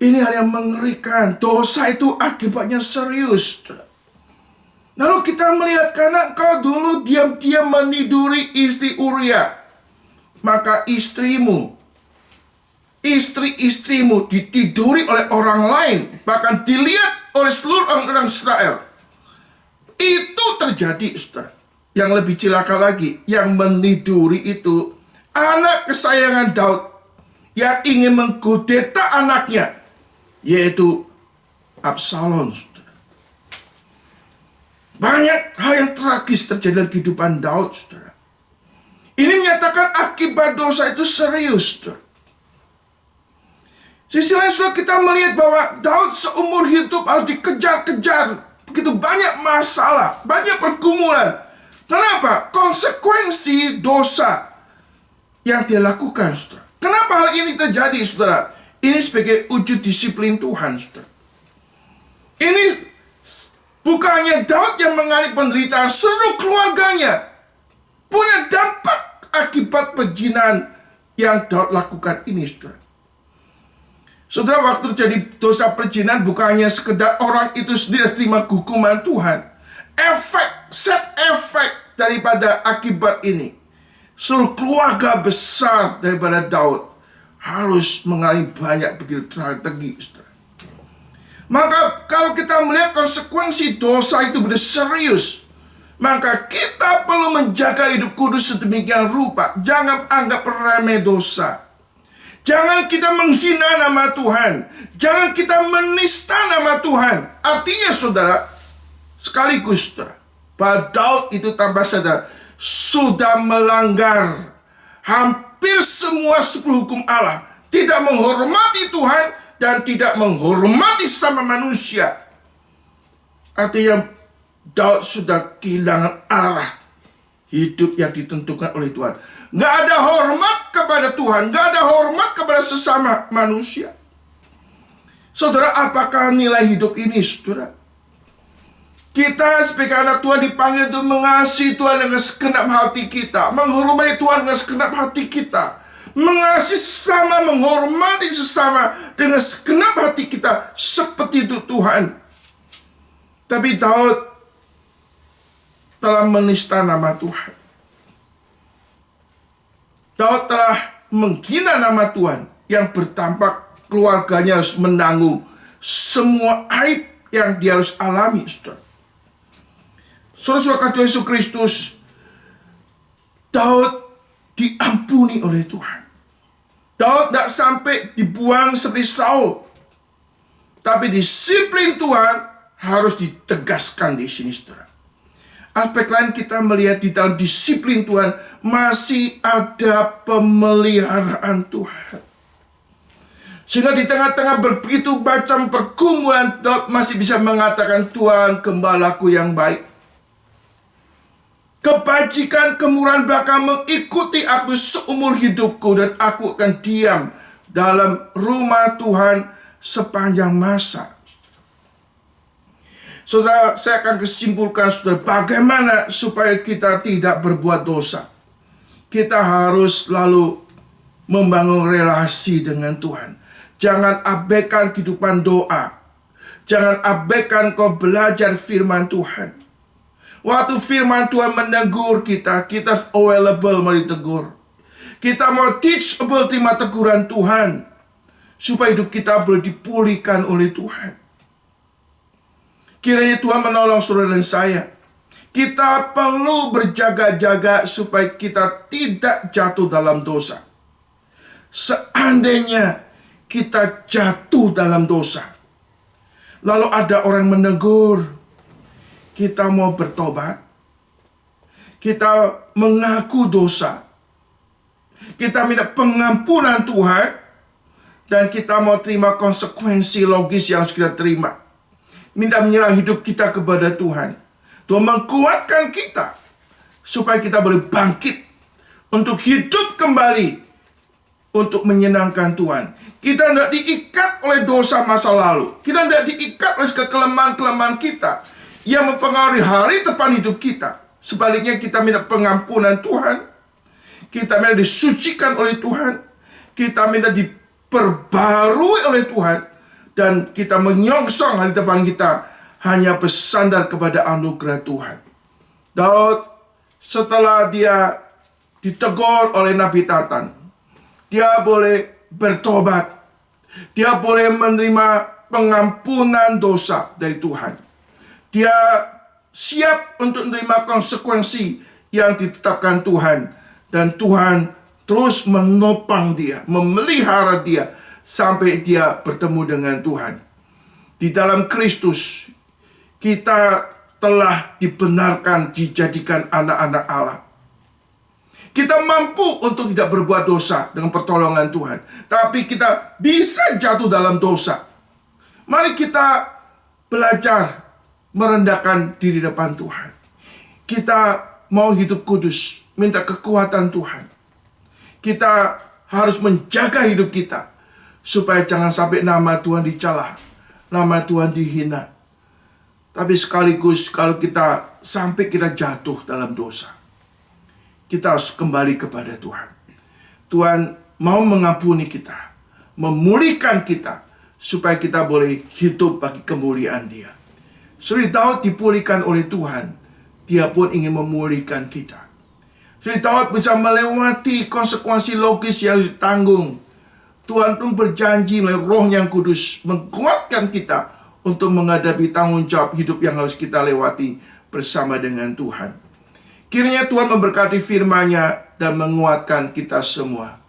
ini hal yang mengerikan. Dosa itu akibatnya serius, saudara. Lalu kita melihat, karena kau dulu diam-diam meniduri istri Uria, maka istri-istrimu ditiduri oleh orang lain, bahkan dilihat oleh seluruh orang Israel. Itu terjadi, saudara. Yang lebih celaka lagi, yang meniduri itu anak kesayangan Daud yang ingin mengkudeta anaknya, yaitu Absalom, saudara. Banyak hal yang tragis terjadi dalam kehidupan Daud, saudara. Ini menyatakan akibat dosa itu serius, saudara. Sisi lain, saudara, kita melihat bahwa Daud seumur hidup harus dikejar-kejar. Begitu banyak masalah, banyak pergumulan. Kenapa? Konsekuensi dosa yang dia lakukan, saudara. Kenapa hal ini terjadi, saudara? Ini sebagai wujud disiplin Tuhan, saudara. Ini bukan hanya Daud yang mengalami penderitaan, seluruh keluarganya punya dampak akibat perzinahan yang Daud lakukan ini, saudara. Saudara, waktu terjadi dosa perzinahan bukan hanya sekedar orang itu sendiri terima hukuman Tuhan. Efek daripada akibat ini, seluruh keluarga besar daripada Daud harus mengalami banyak begitu tragedi, saudara. Maka kalau kita melihat konsekuensi dosa itu benar serius, maka kita perlu menjaga hidup kudus sedemikian rupa. Jangan anggap remeh dosa. Jangan kita menghina nama Tuhan. Jangan kita menista nama Tuhan. Artinya saudara, sekaligus saudara, bahwa Daud itu tanpa sadar sudah melanggar hampir semua 10 hukum Allah. Tidak menghormati Tuhan dan tidak menghormati sama manusia. Artinya Daud sudah kehilangan arah hidup yang ditentukan oleh Tuhan. Nggak ada hormat kepada Tuhan, nggak ada hormat kepada sesama manusia. Saudara, apakah nilai hidup ini, saudara? Kita sebagai anak Tuhan dipanggil untuk mengasihi Tuhan dengan segenap hati kita, menghormati Tuhan dengan segenap hati kita, mengasihi sesama, menghormati sesama dengan segenap hati kita, seperti itu Tuhan. Tapi Daud telah menista nama Tuhan. Daud telah menghina nama Tuhan, yang bertampak keluarganya harus menanggung semua aib yang dia harus alami, saudara. Saudara-saudara Tuhan Yesus Kristus, Daud diampuni oleh Tuhan. Daud tidak sampai dibuang seperti Saul, tapi disiplin Tuhan harus ditegaskan di sini, saudara. Aspek lain kita melihat di dalam disiplin Tuhan masih ada pemeliharaan Tuhan. Sehingga di tengah-tengah begitu macam pergumulan, Daud masih bisa mengatakan, Tuhan gembalaku yang baik. Kebajikan kemurahan bakal mengikuti aku seumur hidupku, dan aku akan diam dalam rumah Tuhan sepanjang masa. Saudara, saya akan kesimpulkan, saudara, bagaimana supaya kita tidak berbuat dosa. Kita harus lalu membangun relasi dengan Tuhan. Jangan abaikan kehidupan doa. Jangan abaikan kau belajar firman Tuhan. Waktu firman Tuhan menegur kita, kita available mau ditegur. Kita mau teachable, terima teguran Tuhan, supaya hidup kita boleh dipulihkan oleh Tuhan. Kiranya Tuhan menolong saudara dan saya. Kita perlu berjaga-jaga supaya kita tidak jatuh dalam dosa. Seandainya kita jatuh dalam dosa, lalu ada orang menegur, kita mau bertobat, kita mengaku dosa, kita minta pengampunan Tuhan, dan kita mau terima konsekuensi logis yang harus kita terima. Minta menyerah hidup kita kepada Tuhan. Tuhan menguatkan kita supaya kita boleh bangkit untuk hidup kembali, untuk menyenangkan Tuhan. Kita tidak diikat oleh dosa masa lalu. Kita tidak diikat oleh kelemahan-kelemahan kita yang mempengaruhi hari depan hidup kita. Sebaliknya kita minta pengampunan Tuhan. Kita minta disucikan oleh Tuhan. Kita minta diperbarui oleh Tuhan. Dan kita menyongsong hari depan kita hanya bersandar kepada anugerah Tuhan. Daud, setelah dia ditegur oleh Nabi Nathan, dia boleh bertobat. Dia boleh menerima pengampunan dosa dari Tuhan. Dia siap untuk menerima konsekuensi yang ditetapkan Tuhan. Dan Tuhan terus menopang dia, memelihara dia, sampai dia bertemu dengan Tuhan. Di dalam Kristus, kita telah dibenarkan, dijadikan anak-anak Allah. Kita mampu untuk tidak berbuat dosa dengan pertolongan Tuhan. Tapi kita bisa jatuh dalam dosa. Mari kita belajar merendahkan diri depan Tuhan. Kita mau hidup kudus, minta kekuatan Tuhan. Kita harus menjaga hidup kita, supaya jangan sampai nama Tuhan dicela, nama Tuhan dihina. Tapi sekaligus kalau kita sampai kita jatuh dalam dosa, kita harus kembali kepada Tuhan. Tuhan mau mengampuni kita, memulihkan kita supaya kita boleh hidup bagi kemuliaan Dia. Seperti Daud dipulihkan oleh Tuhan, Dia pun ingin memulihkan kita. Seperti Daud bisa melewati konsekuensi logis yang ditanggung. Tuhan pun berjanji melalui Roh yang Kudus menguatkan kita untuk menghadapi tanggung jawab hidup yang harus kita lewati bersama dengan Tuhan. Kiranya Tuhan memberkati firman-Nya dan menguatkan kita semua.